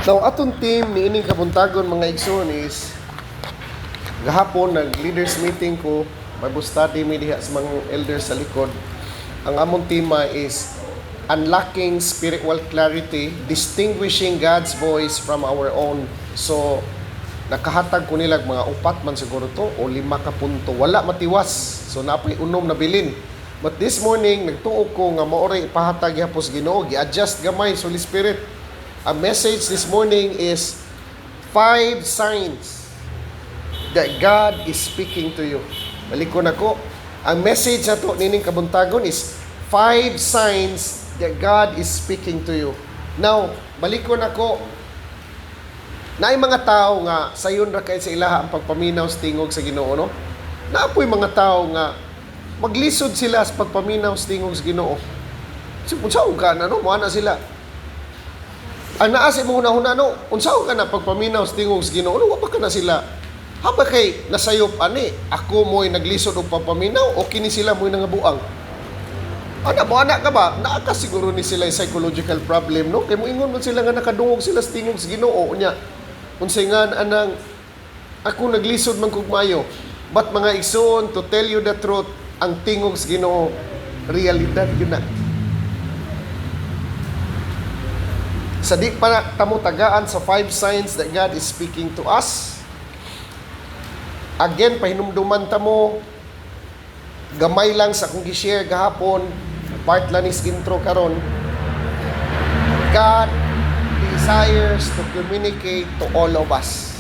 Now, atong team ni ining kabuntagon mga igsoon is gahapon nag-leaders meeting ko, Bible study mi diha sa mga elders sa likod. Ang among tema is unlocking spiritual clarity, distinguishing God's voice from our own. So, nakahatag ko nilag mga 4 man siguro to o 5 ka punto. Wala matiwas. So, napay unom na bilin. But this morning, nagtuo ko nga maoray ipahatag yapos Ginoo, gi-adjust gamay sa Holy Spirit. Ang message this morning is 5 signs that God is speaking to you. Balikon ako. Ang message na to nining kabuntagon is 5 signs that God is speaking to you. Now, balikon ako. Naay mga tao nga sayon ra kay sa ilaha ang pagpaminaw sa tingog sa Ginoo, no? Naapoy mga tao nga maglisod sila sa pagpaminaw sa tingog sa Ginoo. Unsaon ka na, no? Moana sila. Ang naasi mo hunahuna, no? Unsaon ka na pagpaminaw sa tingog sa Ginoo, no? Wapa ka na sila. Haba kay nasayop ani, ako mo'y naglisod og pagpaminaw o kini sila mo'y nangabuang. Ana ka ba? Naaka siguro ni sila psychological problem, no? Kay moingon man sila nga nakadungog sila sa tingog sa Ginoo nya. Unsay nga anang ako naglisod man kog maayo. But mga igsoon, to tell you the truth, ang tingog sa Ginoo realidad yun na. Sa di pa tamo tagaan sa 5 signs that God is speaking to us. Again, pahinumduman tamo, gamay lang sa akong gi-share gahapon, part lang is intro karon. God desires to communicate to all of us.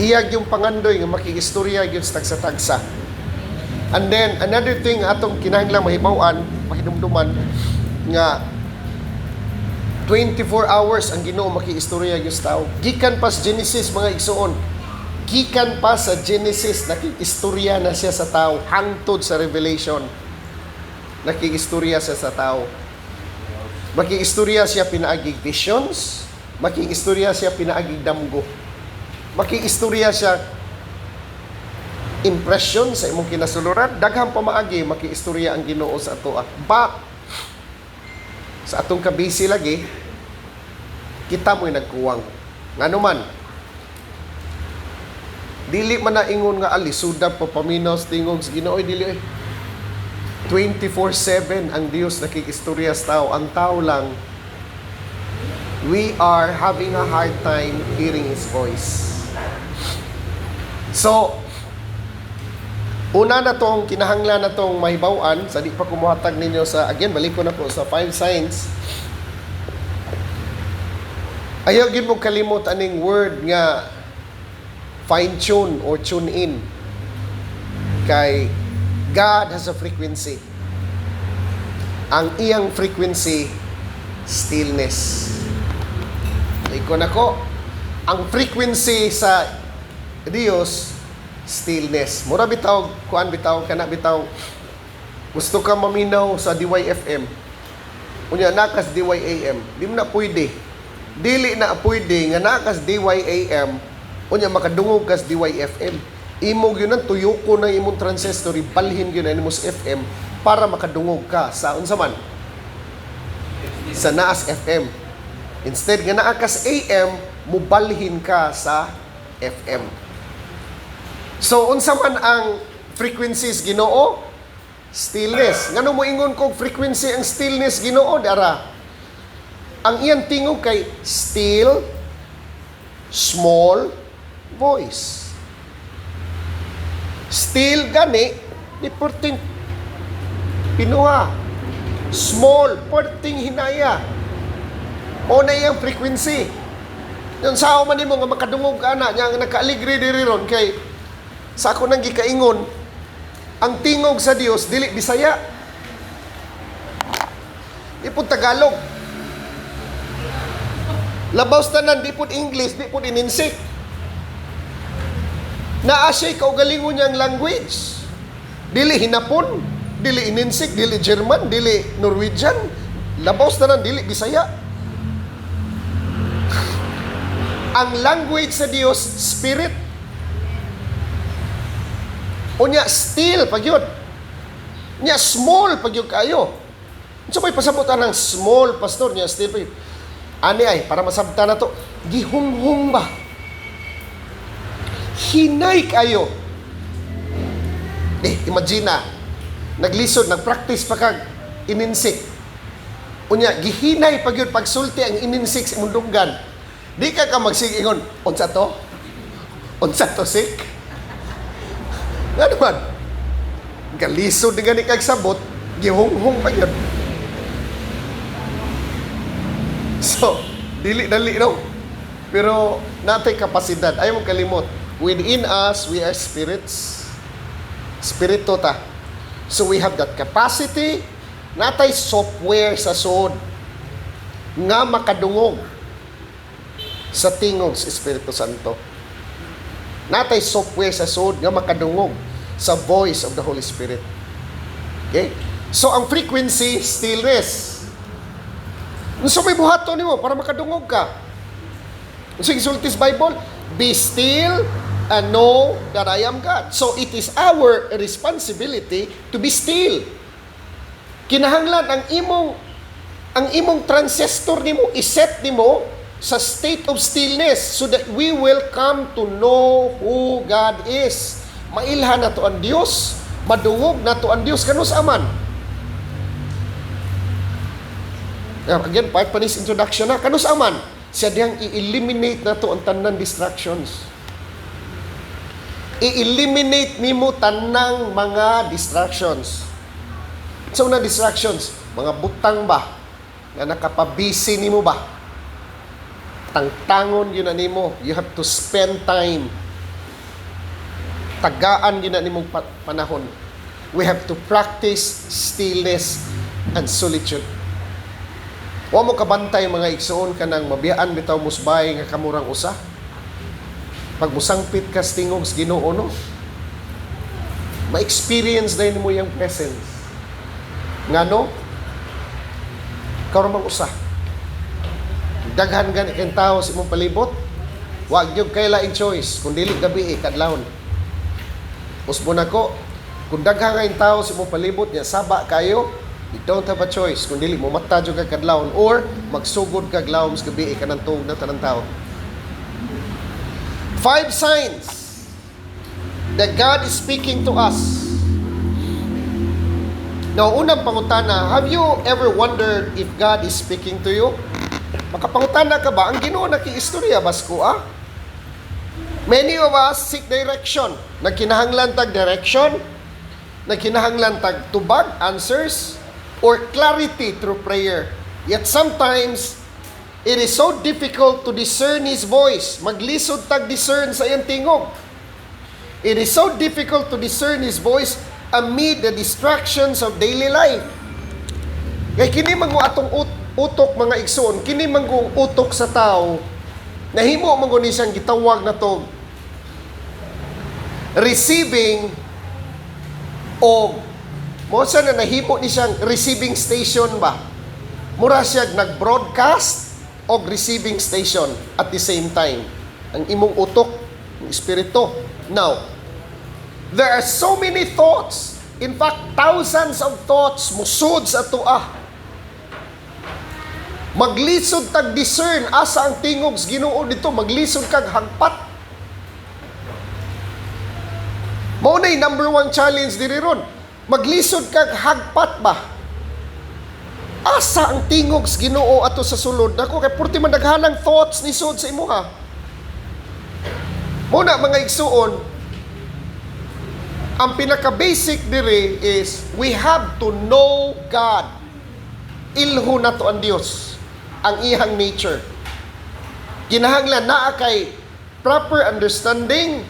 Iyag yung pangandoy nga makikistorya gyud sa tagsa-tagsa. And then another thing atong kinahanglang mahibaw-an, pahinumduman nga 24 hours ang Ginoo makikistorya gyud sa tao. Gikan pa sa Genesis mga igsoon. Gikan pa sa Genesis, nakikistorya na siya sa tao. Hangtod sa Revelation, nakikistorya siya sa tao. Makikistorya siya pinaagig visions, makikistorya siya pinaagig damgo, makikistorya siya impression sa imong kinasuluran. Daghang pamaagi makikistorya ang Ginoo sa atoa. But sa atong kabisi lagi, kita mo'y nagkuwang. Ngano man, dili man na ingon nga alisuda papaminaw sa tingog sa Ginoo, dili 24/7 ang Dios nakikistorya sa tao. Ang tao lang, we are having a hard time hearing His voice. So, una na tong kinahanglan na tong mahibaw-an, sa di pa kumuhatag ninyo sa, again, balik ko na po sa 5 signs. Ayaw gid mo kalimot aning word nga fine-tune or tune in. Kay God has a frequency. Ang iyang frequency, stillness. Ikon ako, ang frequency sa Dios, stillness. Mura bitaw, kuan bitaw, kana bitaw, gusto ka maminaw sa DYFM. Unya nakas DYAM. Di mo na pwede. Dili na pwede nga nakas DYAM. Unya makadungog kas DYFM. Imo gyud nang tuyoko na imong transistor, balhin gyud na imong FM para makadungog ka sa unsa man sa naas FM. Instead nga naa kas AM, mubalhin ka sa FM. So unsa man ang frequencies Ginoo? Stillness. Ngano mo ingon kog frequency ang stillness Ginoo dara? Ang iyang tingog kay still, small voice. Still gani, di perting pinuha. Small, perting hinaya. O na iyang frequency. Yung sao man mo nga makadungog ka na, nga nakaaligre diri ron kay sa ako nang gikaingon, ang tingog sa Dios dili Bisaya. Di po Tagalog. Labaw tanan, di po English, di po ininsik. Naa siya kaugalingon niyang language. Dili Hinapon, dili ininsik, dili German, dili Norwegian. Labaw tanan, dili Bisaya. Ang language sa Dios, spirit. Unya still pagyud. Nya small pagyud kayo. So may pasabutan ng small pastor niya still pagyud. Ani ay, para masabta na to, gihunghung ba? Hinay kayo. Imagine na, naglisod, nagpractice pa kag ininsik. Unya, gihinay pag yun, pagsulti ang ininsik sa imong dunggan. Di ka magsigingon, unsa to? Unsa to sik? Ano man? Galisod nga ni kag sabot, gihunghung pa yun. So, dili-dali no? Pero, natay kapasidad. Ayaw mong kalimot. Within us, we are spirits. Spirito ta. So, we have that capacity. Natay software sa sod nga makadungog sa tingog sa Espiritu Santo. Natay software sa sod nga makadungog sa voice of the Holy Spirit. Okay? So, ang frequency, stillness. So, may buhato nimo para makadungog ka. So, isultis Bible, be still and know that I am God. So, it is our responsibility to be still. Kinahanglan ang imong transistor nimo iset nimo sa state of stillness so that we will come to know who God is. Mailhan na to ang Dios, madungog na to ang Dios kanus aman. Again, part pa nis introduction na kanus aman. Siya diyang i-eliminate na to ang tanan distractions. I-eliminate nimo tanang mga distractions. So, na distractions, mga butang ba, na nakapabisi nimo ba? Tangtangon yun na nimo. You have to spend time. Tagaan yun na nimong panahon. We have to practice stillness and solitude. Wa mo kabantay mga igsoon ka ng mabiyaan bitaw musbay nga kamurang usa. Pag musangpit ka sa tingog sa Ginoo no, ma-experience din mo yung presence. Ngano? Karon usa. Daghan gani kang tawo sa imong palibot. Wa gyud kay laing choice kun dili gabi kadlawon. Usbo nako, kung daghan kang tawo sa imong palibot nya saba kayo, you don't have a choice kun dili mo mata jud kag kadlawon or magsugod kag lawom sa gabi kanang tuog na tanang tawo. 5 signs that God is speaking to us. Now, unang pangutana, have you ever wondered if God is speaking to you? Makapangutana ka ba? Ang Ginoo naki-istorya, basko Many of us seek direction. Nagkinahanglan tag direction, nagkinahanglan tag tubag, answers, or clarity through prayer. Yet sometimes, it is so difficult to discern His voice. Maglisod tag discern sa iyang tingog. It is so difficult to discern His voice amid the distractions of daily life. Kaya kini mango atong utok mga igsoon, kini mango utok sa tao, nahimo mango ni siyang gitawag na to receiving o mo sa na nahimo ni siyang receiving station ba? Mura siya nag-broadcast o receiving station at the same time. Ang imong utok, ng espiritu. Now, there are so many thoughts. In fact, thousands of thoughts musud sa tuah. Maglisod tag discern asa ang tingog sa Ginoo dito, maglisod kag hagpat. Mao nay number 1 challenge diri ron. Maglisod kag hagpat ba? Asa ang tingog sa Ginoo ato sa sulod nako kay purti man daghanang thoughts ni sud sa imuha. Muna mga igsuon, ang pinaka-basic diri is we have to know God. Ilho na to ang Dios, ang ihang nature. Kinahanglan naa kay proper understanding,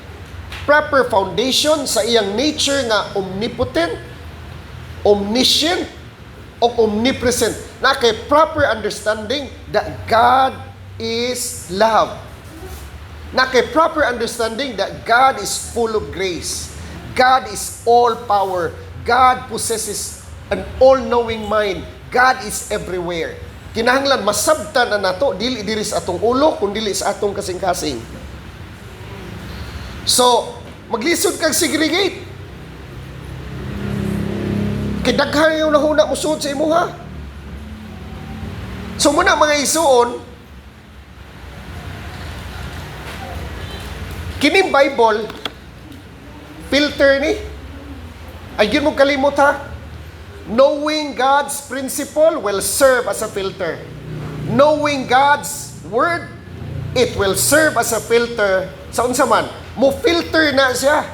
proper foundation sa iyang nature nga omnipotent, omniscient, o omnipresent. Na kay proper understanding that God is love. Na kay proper understanding that God is full of grace. God is all power. God possesses an all-knowing mind. God is everywhere. Kinahanglan masabtan na nato dili diri sa atong ulo kun dili sa atong kasing-kasing. So, maglisod kag segregate. Kay daghan yung nahuna musud sa imuha. So muna mga isuon, Kining Bible, filter ni. Ay, yun mo kalimot ha. Knowing God's principle will serve as a filter. Knowing God's word, it will serve as a filter. Sa unsa man, mo filter na siya.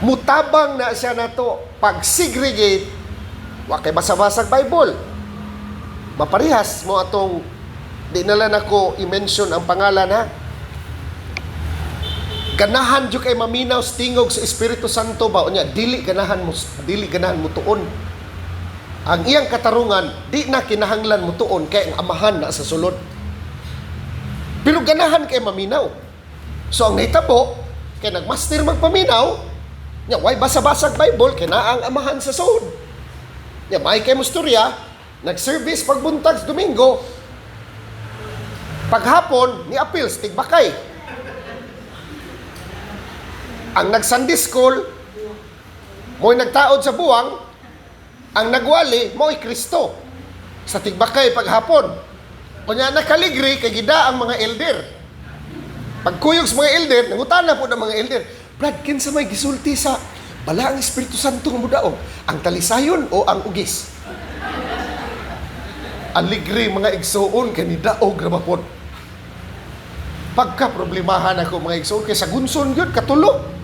Mutabang na siya na to. Pag segregate, wa kay basa-basag Bible. Maparihas mo atong, di na lang ako i-mention ang pangalan ha. Ganahan jud kay maminaw sa tingog sa Espiritu Santo ba unya dili ganahan mo tuon. Ang iyang katarungan di na kinahanglan mo tuon kay ang amahan na sa sulod. Pero ganahan kay maminaw. So ang nahitabo kay nagmaster magpaminaw, nya way basa-basag Bible kay naa ang amahan sa sulod. Nya may kay mustorya, nag-service pagbuntag sa Domingo. Paghapon ni appeal sa Tigbakay. Ang nag-Sunday school, mo'y nagtaod sa buwang, ang nagwali, mo'y Kristo. Sa Tigbakay paghapon. Kunya nakaligri, kay gida ang mga elder. Pagkuyog sa mga elder, nangutana po ng mga elder, Brad, kinsa may gisulti sa bala ang Espiritu Santo ng mudaog? Ang talisayon o ang ugis? Ang ligri mga igsoon, kanidaog ramapon. Pagka problemahan ako mga igsoon, kay sa gunson yun, katulo.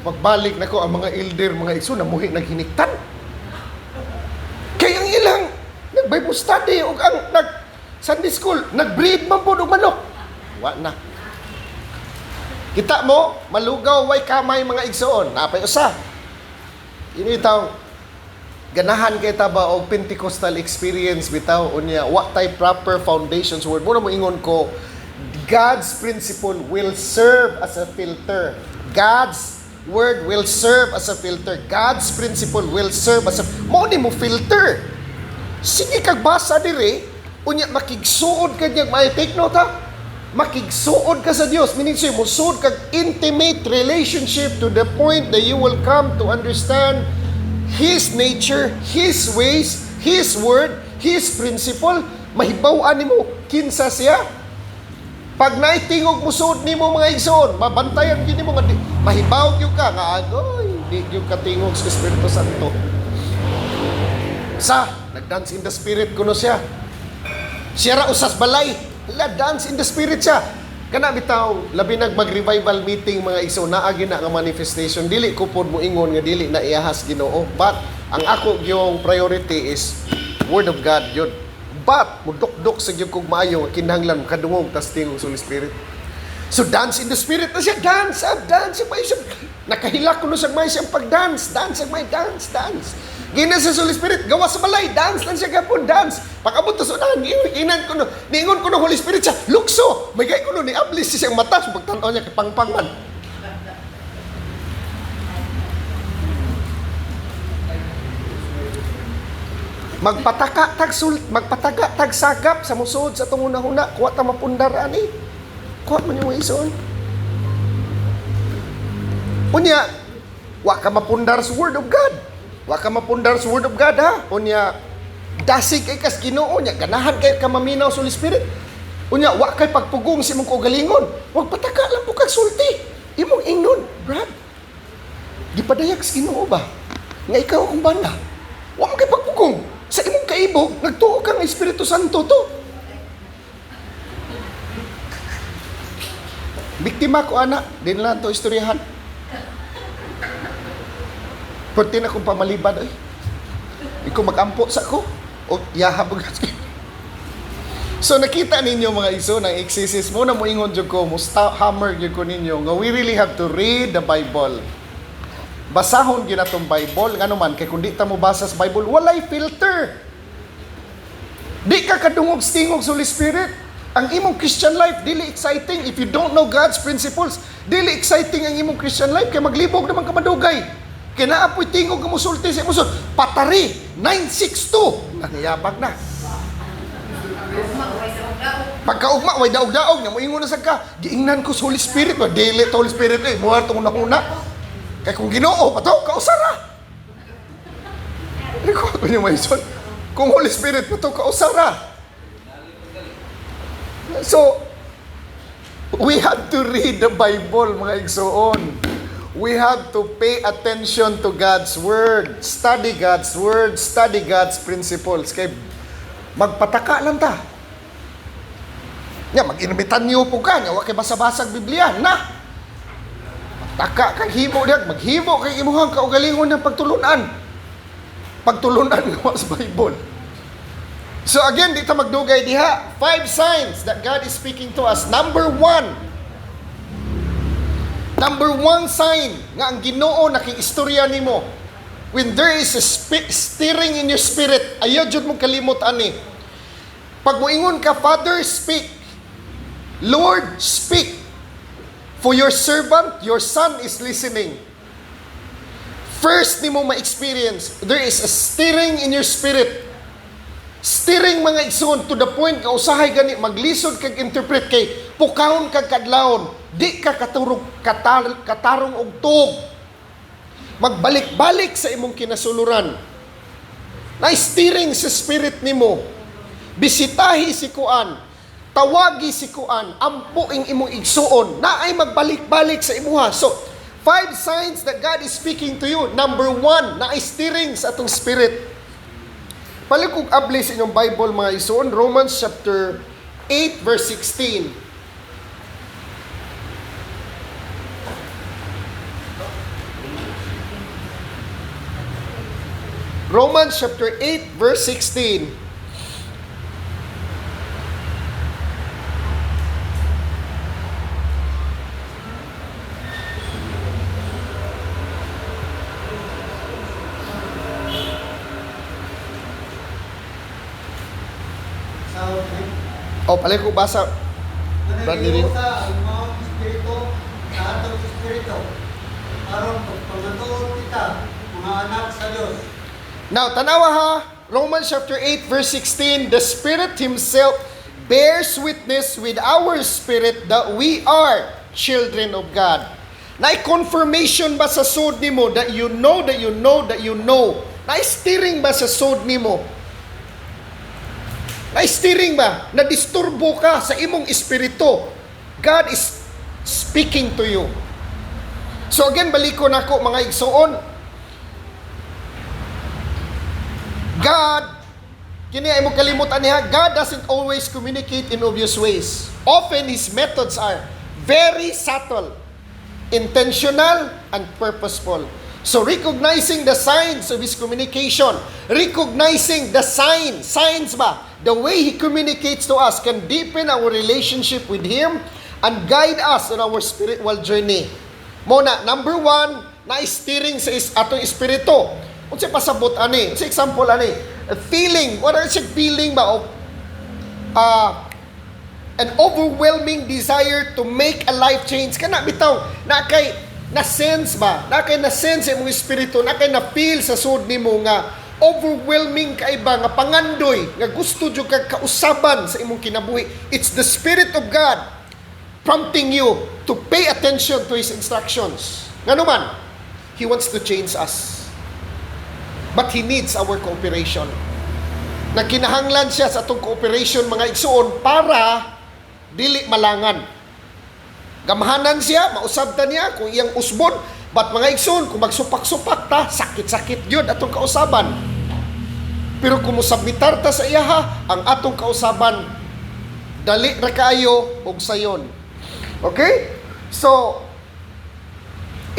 Magbalik na ko ang mga elder, mga igsoon, namuhi naghiniktan. Kaya ang ilang, nag-Bible study, o ang nag-Sunday school, nag-breed man po ng manok. Wa na. Kita mo, malugaw, way kamay mga igsoon. Napay usa. Yun itong, ganahan kay taba og Pentecostal experience bitaw unya what type proper foundations word mo ingon ko God's principle will serve as a filter. God's word will serve as a filter. God's principle will serve as a mo ni mo filter. Sige kag basa dire unya makigsuod ka niya may take note ha. Makigsuod ka sa Dios meaning say mo suod kag intimate relationship to the point that you will come to understand His nature, His ways, His word, His principle. Mahibaw-an nimo kinsa siya. Pag naitingog mo suod nimo mga igsoon, mabantayan gyud nimo nga mahibaw gyud ka nga agoy, di gyud ka tingog sa Espiritu Santo. Sa nagdance in the spirit kuno siya. Siya ra usas balay, dance in the spirit siya. Kana bitaw labi nag mag-revival meeting mga igsoon naa gyud na nga manifestation dili ko pod mo ingon nga dili na iyahas Ginoo. But ang ako yung priority is word of God yun. But mudok-dok sa gyud kog maayo kinahanglan kadungog tas tingog sa Holy Spirit. So dance in the spirit na siya, dance pa siya. Nakahila ko no sa may siyang pag-dance, dance may dance. Gina sa Holy Spirit, gawa sa balay, dance lang siya gapon, dance. Pag-abot sa unahan, ginan ko no, niingon ko no Holy Spirit siya, lukso. May gay ko no ni ablis siyang mata, so pagtanaw niya kay pangpang man. Magpataka tag sagap sa musod sa tunguna-huna, kuha ta mapundar ani. Kuha man yung ison. Unya, wa ka mapundar sa word of God. Wa ka mapundar sa word of God ha. Unya, dasig kay kas Ginoo nya, ganahan kay ka maminaw sa Holy Spirit. Unya, wa kay pagpugong si imong kaugalingon. Wag pataka lang po kag sulti. Imong ingnon, Brad. Gipadayag sa Ginoo ba? Nga ikaw akong banda. Wa mo kay pagpugong. Sa imong kaibog, nagtuo kang Espiritu Santo to. Biktima ko ana, din lang to istoryahan. Pwede na kong pamalibad ay. Ikaw mag-ampo sa ko. O yahabog. So nakita ninyo mga iso ng exegesis mo na mo ingon jud ko, musta hammer jud ko ninyo nga we really have to read the Bible. Basahon gyud atong Bible ngano man kay kun di ta mo basa sa Bible walay filter. Di ka kadungog stingog sa Holy Spirit. Ang imong Christian life dili exciting if you don't know God's principles. Dili exciting ang imong Christian life kay maglibog naman ka madugay. Kay naa po'y tingog nga musulti sa imong patari 962 nangyabag na. Pagkaugma way daog-daog nya moingon na sad ka. Giingnan ko sa Holy Spirit, ba dili to Holy Spirit eh muar tong una-una. Kaya kung Ginoo pa to, kausara. Ikaw ko niyo maison. Kung Holy Spirit pa to, kausara. So, We have to read the Bible, mga igsoon. We have to pay attention to God's Word. Study God's Word, study God's principles. Kaya magpataka lang ta. Mag-inimitan niyo po ka, huwag kayo basa-basag Biblia, na! Taka kang himo diyan, maghimo kay imuhang kaugalingon ng pagtulunan. Pagtulunan mo sa Bible. So again, dito magdugay diha, 5 signs that God is speaking to us. Number one sign nga ang Ginoo nakiistorya nimo. When there is a stirring in your spirit, ayaw jud mong kalimot ani. Pag moingon ka, Father, speak. Lord, speak. For your servant, your son is listening. First nimo ma-experience, there is a stirring in your spirit. Stirring, mga igsoon, to the point nga usahay gani maglisod kag interpret kay pukahon kag kadlawon, di ka katarong og tuog. Magbalik-balik sa imong kinasuluran. Na stirring sa spirit nimo. Bisitahi si kuan, tawagi si kuan, ampuing imong igsuon, na ay magbalik-balik sa imuha. So, 5 signs that God is speaking to you. Number 1, na ay stirring sa atong spirit. Palikog abli sa inyong Bible, mga igsuon, Romans chapter 8 verse 16. Romans chapter 8 verse 16. Palay ko basa. Naniliw sa mga espiritu sa atong espiritu. Aron pagpangatuon kita, mga anak sa Diyos. Now, tanawa ha, Romans chapter 8 verse 16, the Spirit Himself bears witness with our spirit that we are children of God. Na-confirmation ba sa soul nimo that you know, that you know, that you know? Na-steering ba sa soul nimo? Na-steering ba? Na-disturbo ka sa imong espiritu? God is speaking to you. So again, baliko na ko mga igsoon. God, kini ay mo kalimutan niya, God doesn't always communicate in obvious ways. Often His methods are very subtle, intentional, and purposeful. So recognizing the signs of His communication, recognizing the signs ba, the way He communicates to us can deepen our relationship with Him and guide us on our spiritual journey. Muna, number 1, na-steering sa atong espiritu. Kung siya pasabot, ani? Sa example, ani? A feeling, what is siya feeling ba? Of, an overwhelming desire to make a life change. Kana bitaw, na-sense ba? Na-sense sa imong espiritu, na-feel sa sud nimo nga overwhelming kaiba nga pangandoy nga gusto jud kag kausaban sa imong kinabuhi. It's the Spirit of God prompting you to pay attention to His instructions. Ngano man, He wants to change us. But He needs our cooperation. Nagkinahanglan siya sa atong cooperation, mga igsuon, para dili malangan. Gamahanan siya, mausab ta niya kung iyang usbon, but mga igsoon, kung magsupak-supak ta, sakit-sakit yun atong kausaban. Pero kung musabmitar ta sa iyaha, ang atong kausaban, dali ra kaayo og sayon. Okay? So,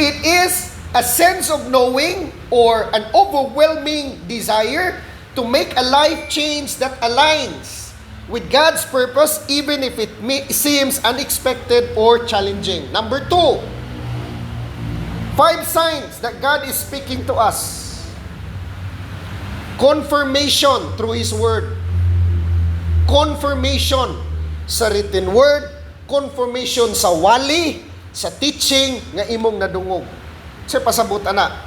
it is a sense of knowing or an overwhelming desire to make a life change that aligns with God's purpose even if it seems unexpected or challenging. Number 2, 5 signs that God is speaking to us. Confirmation through His Word. Confirmation sa written Word. Confirmation sa wali, sa teaching nga imong nadungog. Sa pasabot ana.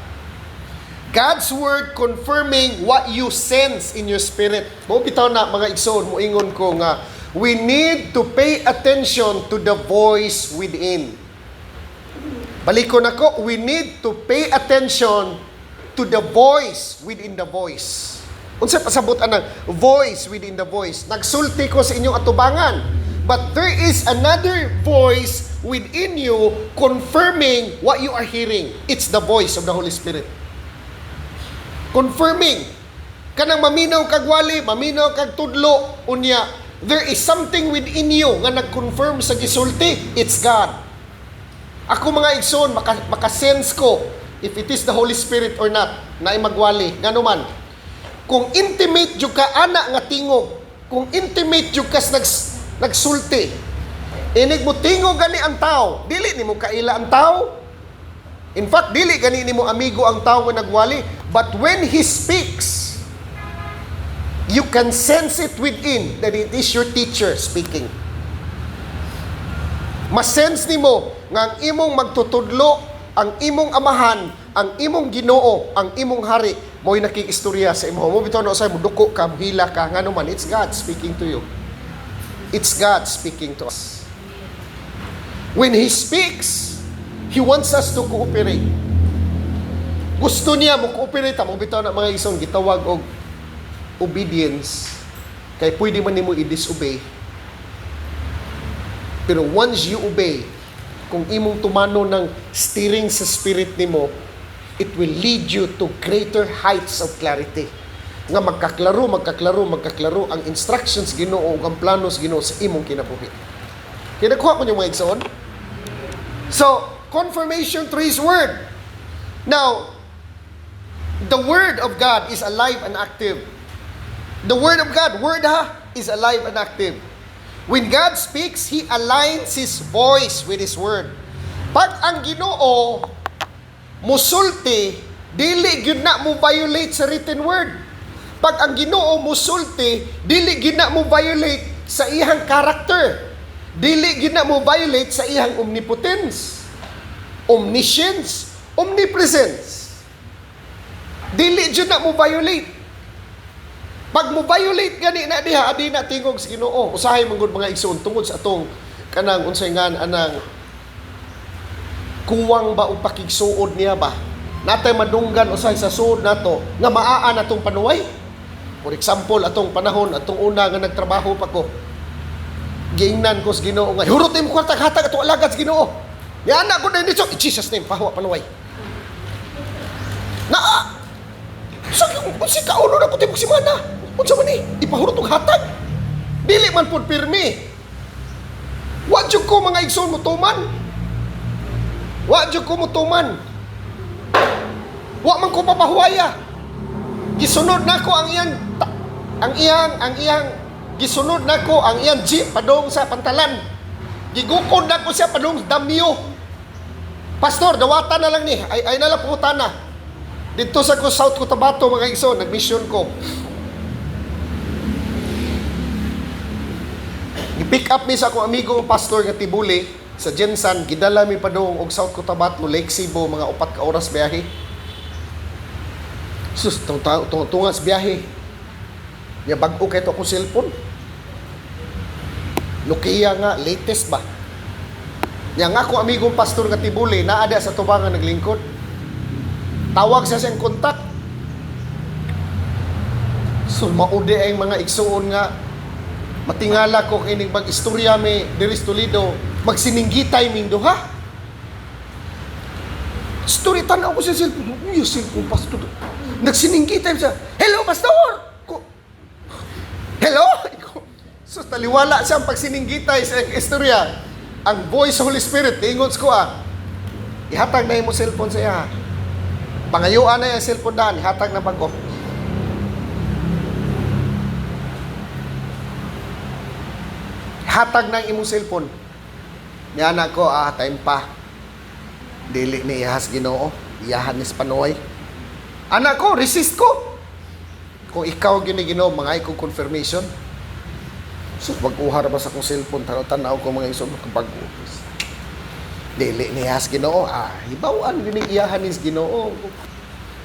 God's Word confirming what you sense in your spirit. Mo bitaw na mga igsoon, moingon ko nga, we need to pay attention to the voice within. Balikon ako, we need to pay attention to the voice within the voice. Unsa pasabot ana, voice within the voice. Nagsulti ko sa inyong atubangan. But there is another voice within you confirming what you are hearing. It's the voice of the Holy Spirit. Confirming. Kanang maminaw kag wali, maminaw kag tudlo, unya, there is something within you nga nag-confirm sa gisulti. It's God. Ako mga igsoon, makasense ko if it is the Holy Spirit or not, na magwali. Ngano man. Kung intimate jud ka ana nga tingog, kung intimate jud kas nagsulti, inig mo tingog gani ang tao, dili nimo kaila ang tao. In fact, dili gani nimo amigo ang tao nga nagwali, but when he speaks, you can sense it within that it is your teacher speaking. Masense nimo nga ang imong magtutudlo, ang imong amahan, ang imong Ginoo, ang imong hari, mo'y nakikistorya sa imo. Mo bitaw na usay mo duko ka, hila ka, ngano man, it's God speaking to you. It's God speaking to us. When He speaks, He wants us to cooperate. Gusto niya mo cooperate, mo bitaw na mga isong gitawag og obedience, kay pwede man nimo i-disobey. Pero once you obey, kung imong tumano ng steering sa spirit nimo, it will lead you to greater heights of clarity. Nga magkaklaro ang instructions Ginoo ug ang planos Ginoo sa imong kinabuhi. Kaya nakuha ko yung mga igsoon. So, confirmation through His Word. Now, the Word of God is alive and active. The Word of God, Word is alive and active. When God speaks, He aligns His voice with His Word. Pag ang Ginoo musulti, dili gyud na mo violate sa written word. Pag ang Ginoo musulti, dili gyud na mo violate sa iyang character. Dili gyud na mo violate sa iyang omnipotence, omniscience, omnipresence. Dili gyud na mo violate. Pag mo violate gani na diha, adi na tingog sa Ginoo. Usahay man gud mga igsoon tungod sa atong kanang unsay ngan anang kuwang ba o pakigsuod niya ba? Natay madunggan usay sa suod nato nga maaan atong panuway. For example, atong panahon, atong una nga nagtrabaho pa ko. Giingnan ko sa Ginoo nga, hurot mo kwarta hatag atong alagad sa Ginoo. Yan na ko na dito, in Jesus name, pahawa panuway. Naa! So, si kauno na ko tibok si mana. Unsa man ni? Ipahurot og hatag. Dili man pud pirmi. Wa jud ko mga igsoon mutuman. Wa jud ko mutuman. Wa man ko papahuwaya. Gisunod nako ang iyang gisunod nako ang iyang jeep padong sa pantalan. Gigukod nako siya padong damyo. Pastor, dawatan na lang ni. Ay na lang putana. Dito sa South Cotabato mga igsoon, nagmission ko. I-pick up mi sa akong amigo pastor nga Tibuli sa Jensan, gidala mi padung og South Cotabato, Lake Cebu, mga 4 ka oras biyahe. Sus, tungas biyahe. Ya bag-o kay to akong cellphone. Nokia nga, latest ba? Yang ako amigong pastor nga Tibuli, naada sa tubangan naglingkod. Tawag siya siyang kontak. So, maude ay mga igsuon nga, matingala ko kining mag-istorya mi diris Toledo, magsininggitay ming duha. Story tanaw ko siya cellphone. Uy, cellphone pastor. Nagsininggitay siya. Hello, pastor! Hello? So, taliwala siya ang pagsininggitay sa istorya. Ang voice of Holy Spirit, ingots ko ihatag na yung cellphone sa iya. Pangayuan na yung cellphone daan, ihatag na bago. Hatag ng imong cellphone. Yan ako, time pa. Dili ni ihas Ginoo, iyahan ni Panuway. Anak ko, resist ko. Kung ikaw Ginoo, mga ikong confirmation. So, wag-uhar ba sa kong cellphone, tanaw ko mga isong kapag-upis. Dili ni ihas Ginoo, hibawaan gini iyahan ni Ginoo.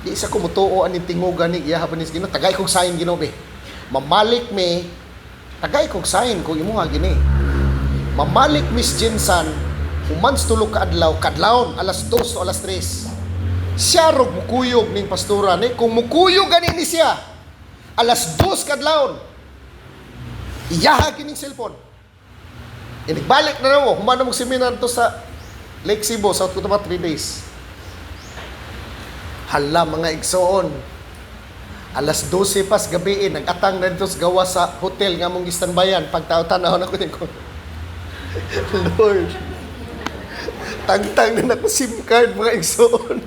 Di isa ko mutuo aning tingugan ni iyahan ni Ginoo, tagay kong sayin Ginoo be. Mamalik me, tagay kong sayin kung imo nga gini. Mamalik Miss Jensan, humans tulog ka adlaw, kadlawon alas 2 to alas 3. Siya rog mukuyog ning pastora ni, kung mukuyog gani ni siya, alas 2 kadlawon. Iyaha kining cellphone. Inigbalik na mo, humana mong seminar to sa Lake Cebu, South Cotabato, 3 days. Hala, mga igsoon. Alas 12 pas gabi, nag-atang na dito sa gawa sa hotel nga mong istanbayan. Pagtao-tanaw na ko din ko. Lord, tangtang na ako SIM card, mga igsoon.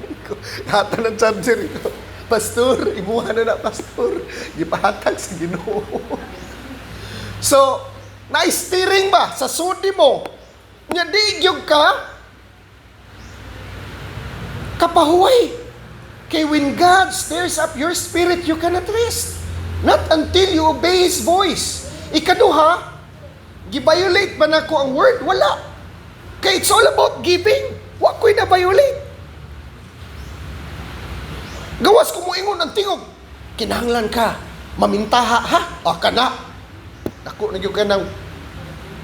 Hata ng charger ko. Pastor, imuha na pastor. Gipahatag sa Ginoo. So, na-steering ba sa sudi mo? Nya digyog ka? Kapahuway. Kay when God stirs up your spirit, you cannot rest. Not until you obey His voice. Ikaduha, gibiolate ba na ko ang word? Wala. Kay it's all about giving. Wa ko'y na-violate. Gawas ko mo ingon ang tingog. Kinahanglan ka. Mamintaha, ha? Kana. Ako nagyog ka ng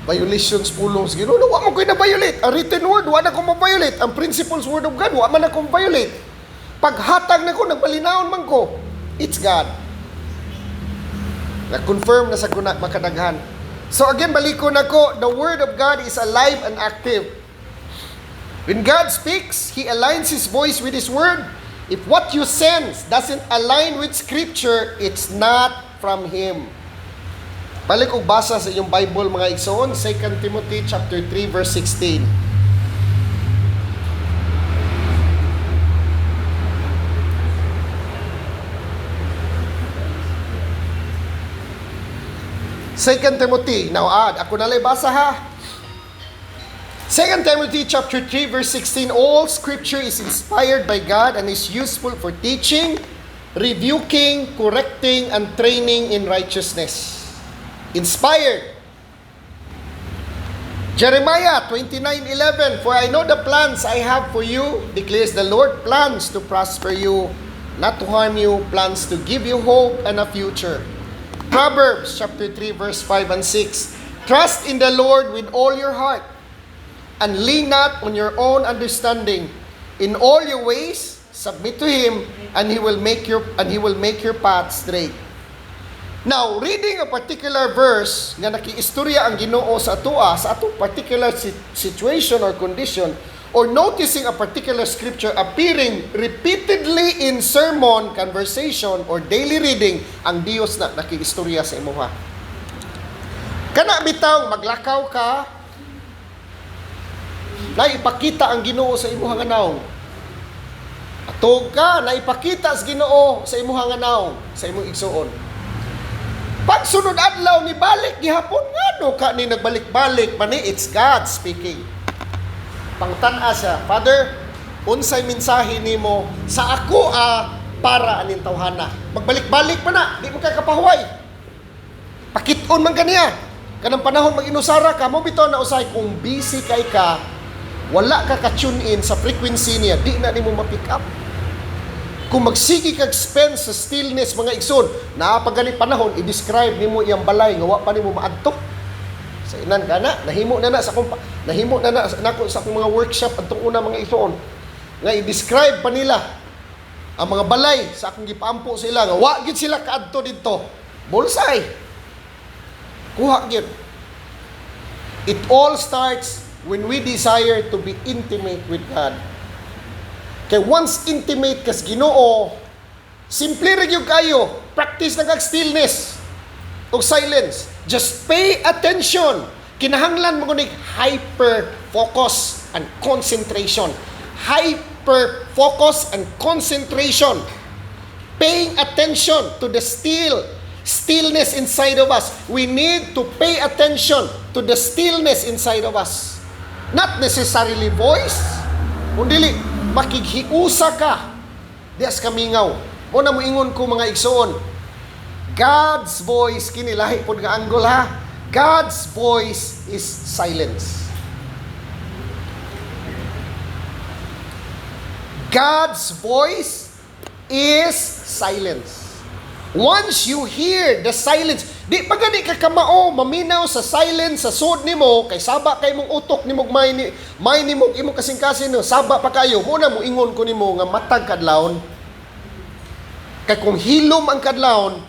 violations pulong sa Ginoo. Wa mo ko'y na-violate. Ang written word, wa na ko ma-violate. Ang principles word of God, wa man na ko ma-violate. Paghatag na ko, nagpalinawon man ko. It's God. Na-confirm na sa kuna makadaghan. So again, baliko na ko, the word of God is alive and active. When God speaks, He aligns His voice with His word. If what you sense doesn't align with Scripture, it's not from Him. Balik og basa sa inyong Bible, mga igsoon, 2 Timothy chapter 3, verse 16. Second Timothy. Now, ako nalay basa ha. 2 Timothy chapter 3 verse 16, all scripture is inspired by God and is useful for teaching, rebuking, correcting, and training in righteousness. Inspired. Jeremiah 29:11, for I know the plans I have for you, declares the Lord, plans to prosper you, not to harm you, plans to give you hope and a future. Proverbs chapter 3 verse 5 and 6, trust in the Lord with all your heart, and lean not on your own understanding. In all your ways, submit to Him, and He will make your path straight. Now, reading a particular verse nga nakiistorya ang Ginoo sa atua sa atong particular situation or condition, or noticing a particular scripture appearing repeatedly in sermon, conversation, or daily reading, ang Dios na nakiistorya sa imuha. Kana bitaw maglakaw ka, naipakita ang Ginoo sa imuhang anaw. Atog ka, naipakita sa Ginoo sa imuhang anaw, sa imong igsuon. Pag sunod adlaw ni balik gihapon ngano ka ni nagbalik-balik mani, it's God speaking. Pangtan-a siya, Father, unsay mensahe nimo sa ako para aning tawhana. Magbalik-balik pa na, di mo ka kapahuway. Pakit-on man kaniya. Kanang panahon mag-inusara ka, mo bitaw na usay kung busy kay ka, wala ka ka-tune in sa frequency niya, di na nimo ma-pick up. Kung magsigi kag spend sa stillness, mga igsoon, napagani panahon, i-describe nimo iyang balay, nga wa pa nimo maadto. Sa inan kana, nahimo na sa nako sa akong mga workshop adtong una, mga igsoon. Nga i-describe pa nila ang mga balay sa akong gipaampo sa ila, nga wa gid sila kaadto didto. Bulsay. Kuha gid. It all starts when we desire to be intimate with God. Kay once intimate kas Ginoo, simple ra gyud kayo, practice na kag stillness o silence. Just pay attention. Kinahanglan mo kunig hyper focus and concentration. Hyper focus and concentration. Paying attention to the stillness inside of us. We need to pay attention to the stillness inside of us. Not necessarily voice, kundi makighiusa ka. Dias kamingaw. O na moingon ko, mga igsoon, God's voice, kinilahi po nga anggol ha, God's voice is silence. God's voice is silence. Once you hear the silence, di pa gani ka kamao, maminaw sa silence sa sud nimo, kay saba kay mong utok nimo, may nimo imong kasing-kasing no, saba pa kayo, muna mo ingon ko nimo nga matag kadlawon. Kay kung hilom ang kadlawon,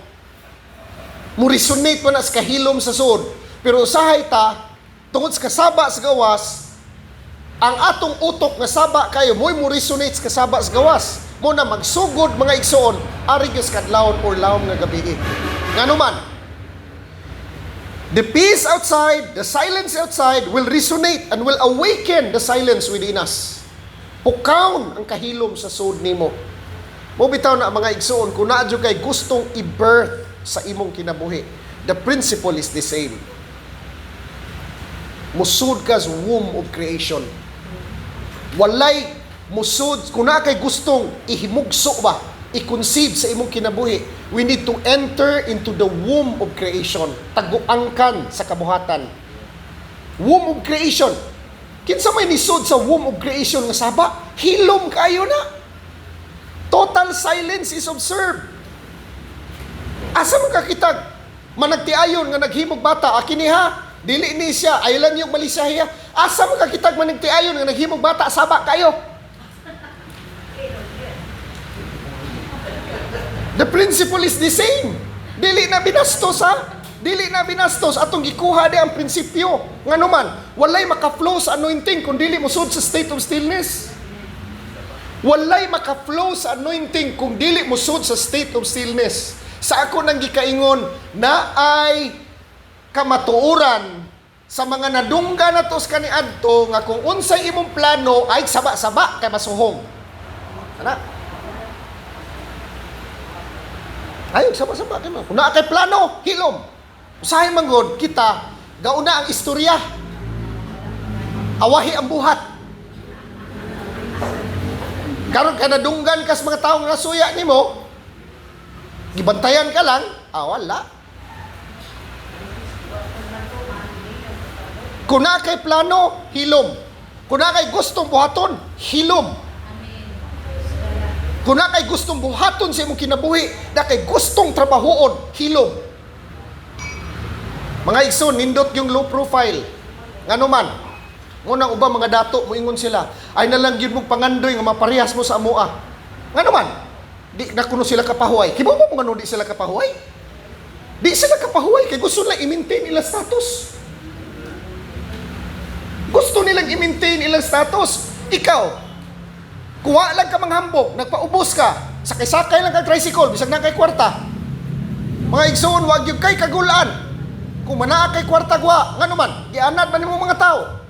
mo resonate mo na sa kahilom sa sud. Pero usahay ta, tungod sa kasaba sa gawas, ang atong utok nga saba kayo, mo resonate sa kasaba sa gawas. Mo na magsugod mga igsoon, ari gyud kadlawon or lawom nga gabi. Nganuman, the peace outside, the silence outside will resonate and will awaken the silence within us. Pukawn ang kahilom sa sud nimo. Mo bitaw na mga igsoon, kung naadyo kay gustong i-birth sa imong kinabuhi, the principle is the same. Musud ka sa womb of creation. Walay musud, kung na kay gustong ihimugso ba, i-conceive sa imong kinabuhi, we need to enter into the womb of creation. Taguangkan sa kabuhatan. Womb of creation. Kinsa may nisod sa womb of creation nga saba? Hilom kayo na. Total silence is observed. Asa mo kakitag? Managtiayon nga naghimog bata, akiniha, dili ni siya, aylan yung malisyahiya. Asa mo kakitag managtiayon nga naghimog bata, saba kayo? The principle is the same. Dili na binastos ha? Dili na binastos. Atong gikuha di ang prinsipyo. Nga naman, walay maka-flow sa anointing kung dili mo sud sa state of stillness. Walay maka-flow sa anointing kung dili mo sud sa state of stillness. Sa ako nang gikaingon na ay kamatuoran sa mga nadungga na tos kaniadto nga kung unsay imong plano ay saba-saba kay masuhog. Ana? Ayog, sama-sama kayo. Kung na kay plano, hilom. Usahay manggod, kita, gauna ang istorya. Awahi ang buhat. Karon ka nadunggan ka sa mga taong nasuya ni mo, gibantayan ka lang, wala. Kung na kay plano, hilom. Kung na kay gustong buhaton, hilom. Kung na kay gustong buhaton sa imong kinabuhi, na kay gustong trabahoon, hilom. Mga igsoon, nindot yung low profile. Ngano man, ngunang ubang mga dato, muingon sila, ay nalang yun mong pangandoy nga maparehas mo sa amua. Ngano man, di na kuno sila kapahuay. Kibaw mo nga di sila kapahuay? Di sila kapahuay, kay gusto nilang i-maintain ilang status. Gusto nilang i-maintain ilang status. Ikaw, kuha lang ka manghambog, nagpaubos ka, sakay-sakay lang kang tricycle, bisag na kay kwarta. Mga igsoon, wag yung kay kagulaan. Kung manaa kay kwarta gwa, nga naman, gianad man mo mga tao.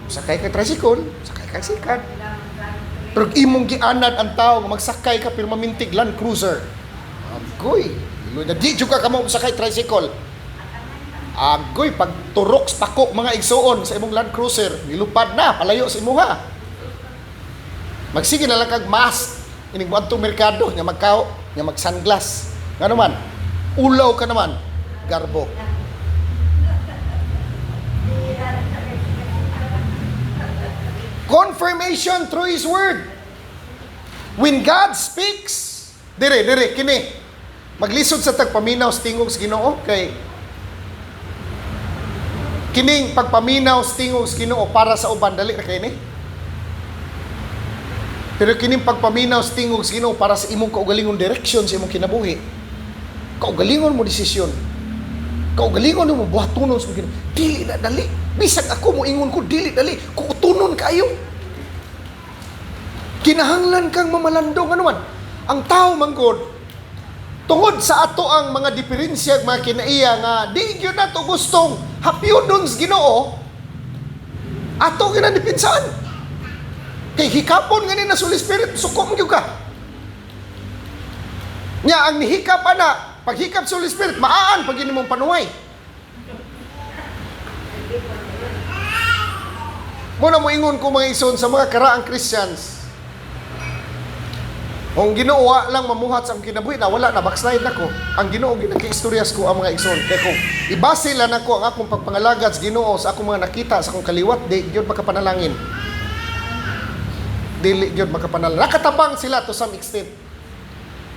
Sakay kay tricycle, sakay kay sikat. Pero imong gianad ang tao, magsakay ka pero mamintig Land Cruiser. Agoy, di juga ka mo sakay tricycle. Agoy, pag turok sa pako mga igsoon sa imong Land Cruiser, nilupad na, palayo sa imuha. Magsige na lang kag mask. Ining mo atong merkado, nga magkao, nga mag-sunglass. Nga naman, ulaw ka naman, garbo. Confirmation through His Word. When God speaks, dire, kini, maglisod sa tagpaminaw sa tingog sa Ginoo, kay kining pagpaminaw sa tingog sa Ginoo para sa uban, dali na kay ni. Pero kining pagpaminaw sa tingog sa Ginoo para sa imong kaugalingon direction sa imong kinabuhi. Kaugalingon mo desisyon. Kaugalingon mo buhatonon sa Ginoo. Dili na dali. Bisag ako mo ingon ko dili dali. Kuutunon kayo. Kinahanglan kang mamalandong ano man. Ang tao manggod tungod sa ato ang mga diferensya mga kinaiya nga di gyud nato gustong hapyudon sa Ginoo. Ato ginadipinsan. Kay hikapon nga ni na Holy Spirit, sukom gyud ka. Nya ang nihikap ana, paghikap sa Holy Spirit, maaan pag mong panuway. Muna mo ingon ko mga ison sa mga karaang Christians. Kung Ginoo lang mamuhat sa akong kinabuhi na wala na backslide nako. Ang Ginoo ginaki-istoryas ko ang mga ison. Kay kung ibase lang nako ang akong pagpangalagad sa Ginoo sa akong mga nakita sa akong kaliwat, di gyud makapanalangin. Dili gyud makapanalangin. Nakatabang sila to some extent.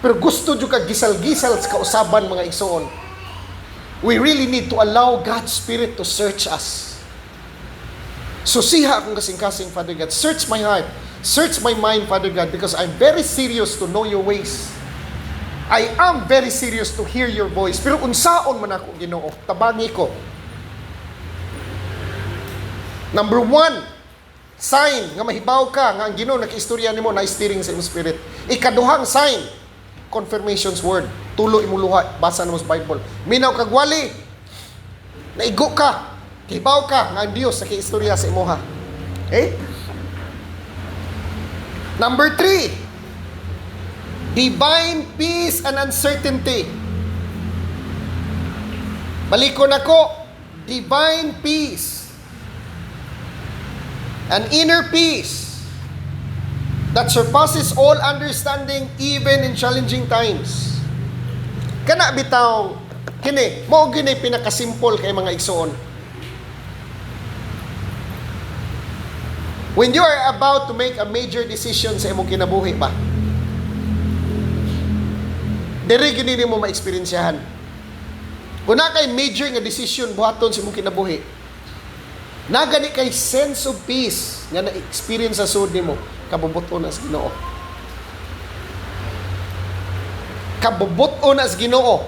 Pero gusto jud ka gisal-gisal sa kausaban mga igsoon. We really need to allow God's Spirit to search us. So siha akong kasing-kasing, Father God. Search my heart. Search my mind, Father God, because I'm very serious to know your ways. I am very serious to hear your voice. Pero unsaon man ako, Ginoo, tabangi ko. Number 1, sign nga mahibaw ka nga ang Ginoo nakiistorya nimo na steering sa imong spirit. Ikaduhang sign, confirmation's word. Tulo imong luha, basa nimo sa Bible. Minaw kag wali, naigo ka, hibaw ka nga ang Dios nakiistorya sa imoha. Okay? Number 3, divine peace and uncertainty. Balikon ako, divine peace and inner peace that surpasses all understanding even in challenging times. Kana bitaw kini mao gini pinakasimple kay mga igsoon. When you are about to make a major decision sa imong kinabuhi ba, diri gini nimo ma-experiensyahan. Kung na kay major nga decision buhaton sa imong kinabuhi, na gani kay sense of peace nga na-experience sa sud nimo, kabubuton as Ginoo. Kabubuton as Ginoo.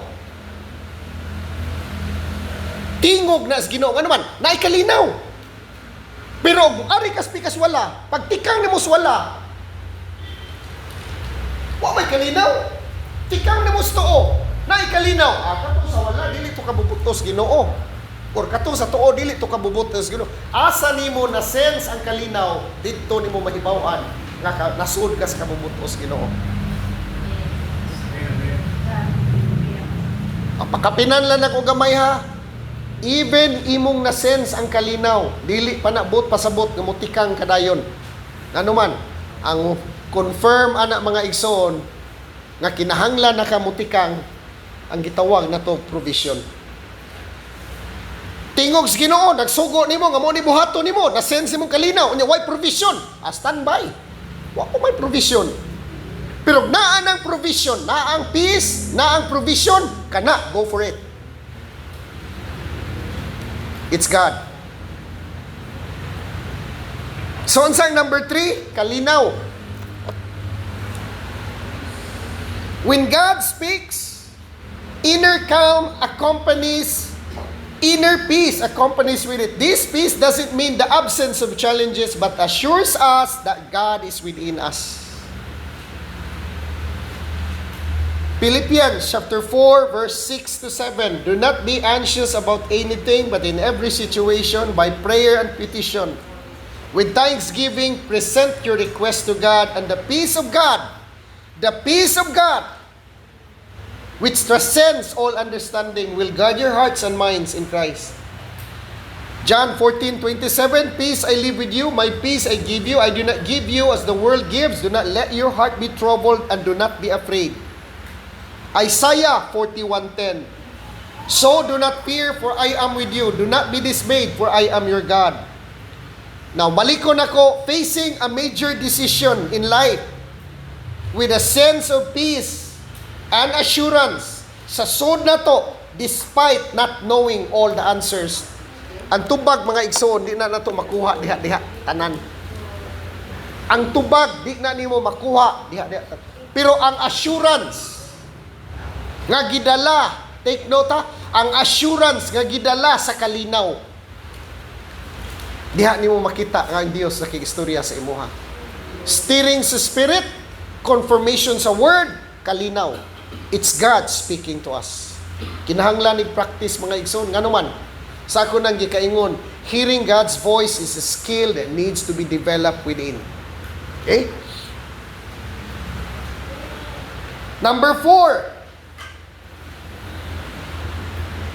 Tingog na as Ginoo. Ano man, naikalinaw. Pero ari kas pikas wala, pagtikang nimo wala, wa may kalinaw. Tikang nimo tuo, naikalinaw. Katong sa wala dili to kabubutos Ginoo. Or katong sa tuo dili to kabubutos Ginoo. Asa nimo na sense ang kalinaw, didto nimo mahibaw-an nga nasud ka sa kabubutos Ginoo. Pakapinan lang ako gamay ha. Even imong na sense ang kalinaw, dili pa nabot pasabot nga mutikang kadayon. Ano man, ang confirm ana mga igsoon nga kinahanglan na kamutikang ang gitawag na to provision. Tingog sa Ginoo, nagsugo nimo nga mo ni buhaton nimo, na sense imong kalinaw, unya why provision? Standby. Wa ko may provision. Pero naa ang provision, naa ang peace, naa ang provision, kana go for it. It's God. So, unsang number 3, kalinaw. When God speaks, inner calm accompanies, inner peace accompanies with it. This peace doesn't mean the absence of challenges, but assures us that God is within us. Philippians chapter 4 verse 6 to 7. Do not be anxious about anything, but in every situation by prayer and petition with thanksgiving present your request to God, and the peace of God which transcends all understanding will guard your hearts and minds in Christ. John 14:27, peace I leave with you, my peace I give you. I do not give you as the world gives. Do not let your heart be troubled and do not be afraid. Isaiah 41:10. So do not fear, for I am with you. Do not be dismayed, for I am your God. Now, balikon ako, facing a major decision in life with a sense of peace and assurance sa sud na to, despite not knowing all the answers. Ang tubag mga igsoon, di na nato makuha diha-diha tanan. Ang tubag di na nimo makuha diha-diha. Pero ang assurance nga gidala, take note ha, ang assurance nga gidala sa kalinaw, diha nimo makita nga ang Dios nakiistorya sa imuha. Steering sa spirit, confirmation sa word, kalinaw. It's God speaking to us. Kinahanglan i-practice mga igsoon ngano man. Sa ako nang gikaingon, hearing God's voice is a skill that needs to be developed within. Okay? Number 4,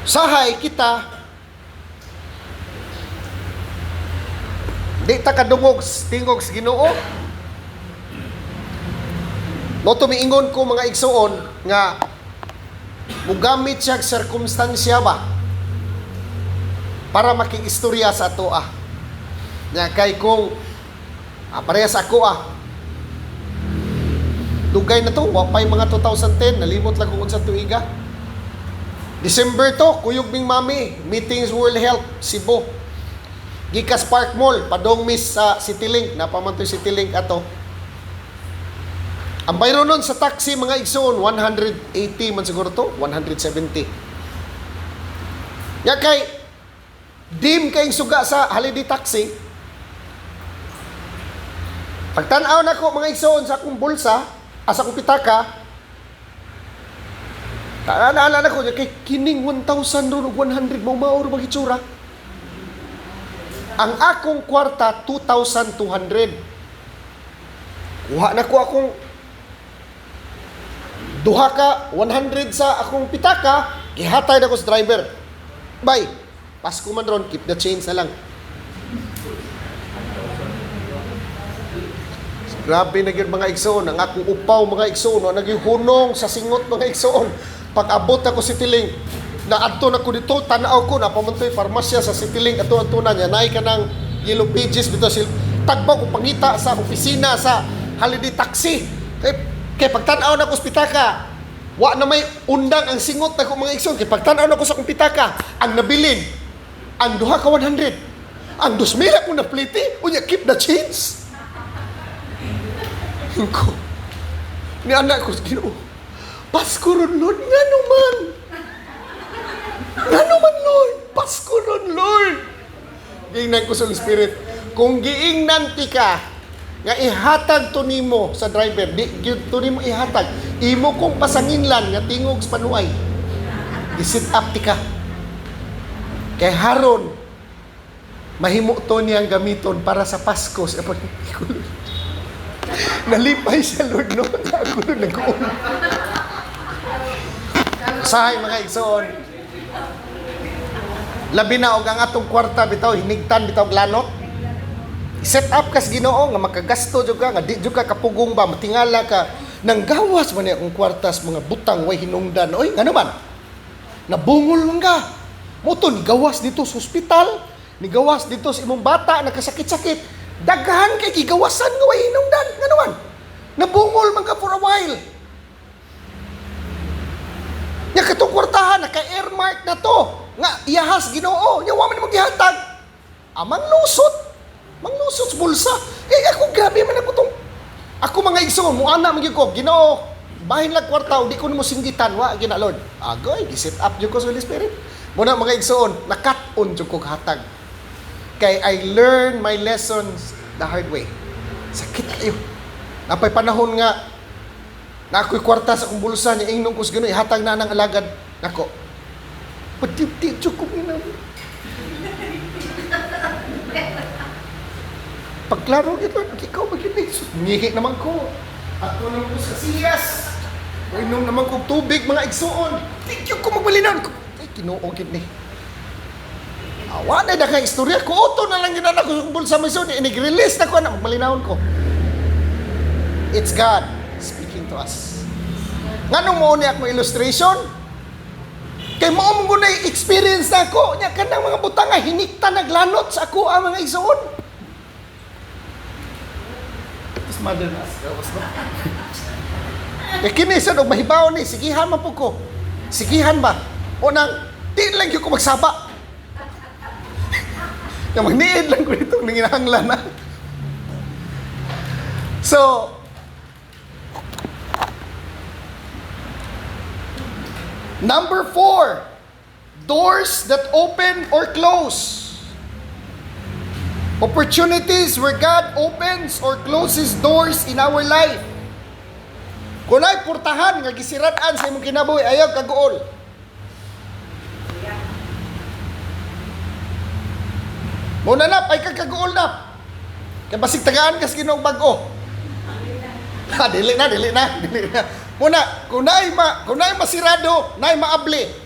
sahay kita, di ta kadungog tingog sa Ginoo. Mo tumiingon ko mga igsoon nga mugamit siya sirkumstansya ba para makiistorya sa ato Nya kay kung parehas ako dugay na to, wapay mga 2010, nalimot lang kung unsa tuiga. December to, Kuyog Bing Mami, meetings World Health, Cebu. Gikas Park Mall, padong miss sa CityLink, napamantoy CityLink ato. Ang bayro nun sa taxi mga igsoon, 180 man siguro to, 170. Ya kay, dim kayong suga sa holiday taxi. Pagtanaw na ko mga igsoon sa akong bulsa, sa akong pitaka, naalala na ko, kay kining 1,100 maumawar mag-itsura. Ang akong kwarta, 2,200. Kuha na ko akong duha ka 100 sa akong pitaka, ihatay na ko sa driver. Bye. Pasko man ron, keep the change na lang. Grabe na yun mga igsoon. Ang akong upaw mga igsoon. Naging hunong sa singot mga igsoon. Pag abot ako si Tiling, naadto na ko dito, tanaw ko, napamuntoy farmasya sa Sitiling, ato-ato na niya, naay ka ng yellow pages, dito tagbaw ko pangita sa opisina, sa holiday taxi. Kaya pagtanaw na ko sa pitaka, wa na may undang ang singot na ko mga igsoon. Kaya pagtanaw na ko sa akong pitaka, ang nabilin, ang duha ka 100. Ang 2,000 ako na pliti, unya keep the change. Ko, ni anak ko, Ginoo, Pasko ron, Lord, nga naman. Nga naman, Lord, Pasko ron, Lord. Giingnan ko sa Spirit, kung giingnan ti ka, nga ihatag to nimo sa driver, di to nimo ihatag, imo kong pasanginlan nga tingog sa panuay, i-sit up ti ka. Kay haron, mahimo to niyang gamiton para sa Pasko. Nalipay siya, Lord, no? Ako nun nag-uun. Sahay, mga igsoon. Labi na, og ang atong kwarta, bitaw, hinigtan, bitaw, glanot. Set up kas Ginoo nga makagasto jud ka, nga di jud ka kapugong ba, matingala ka, nang gawas man akong kwartas, mga butang, way hinungdan. Oy, nga naman, nabungol man ka. Moto, ni gawas dito sa ospital, ni gawas dito sa imong bata, nakasakit-sakit. Daghan kay gigawasan nga way hinungdan. Nga naman, nabungol man ka for a while. Nya katong kwartahan, naka-earmark na to. Nga, iyahas Ginoo, nya wa man mo gihatag. Amang lusot. Manglusot sa bulsa. Ako grabe man ako tong. Ako mga igsoon, muana man gyud ko, Ginoo, bahin lang kwarta, di ko nimo singgitan, wa gina Lord. Agoy, gi-set up jud ko sa Holy Spirit. Muna mga igsoon, nakat-on jud ko hatag. Kay I learned my lessons the hard way. Sakit kayo. Napay panahon nga na ako'y kwarta sa akong bulsa niya, ingnon ko sa gano'n, ihatag na ng alagad. Nako, patip-tip ko ginam. Pagklaro gito, ikaw mag-inis. Ngihi naman ko. Ako naman ko sa siyas. Inom naman ko tubig, mga igsoon. Thank you ko magbalinan ko. Ay, tinuogit ni. Awa na kay istorya ko. Oto na lang yun na ako sa bulsa mo iso. Inig-release na ko na magbalinahon ko. It's God speaking to us. Nga nung mo niya akong illustration, kay mo mong na experience na ako. Nya kanang mga butang nga, hinikta naglanot sa ako ang mga igsoon. It's mother nas. Kaya kinisan og mahibaw ni, sigihan man po ko. Sigihan ba? O nang, di lang yung ko magsaba. Na magniid lang ko dito, nanginahanglan na. So, number 4, doors that open or close. Opportunities where God opens or closes doors in our life. Kung ay purtahan nga gisirad-an sa imong kinabuhi, ayaw kaguol. Muna na, ay kagaguol na. Kaya basig tagaan kas Ginoong bag-o. Dili na. Muna, kung naay masirado, naay maabli.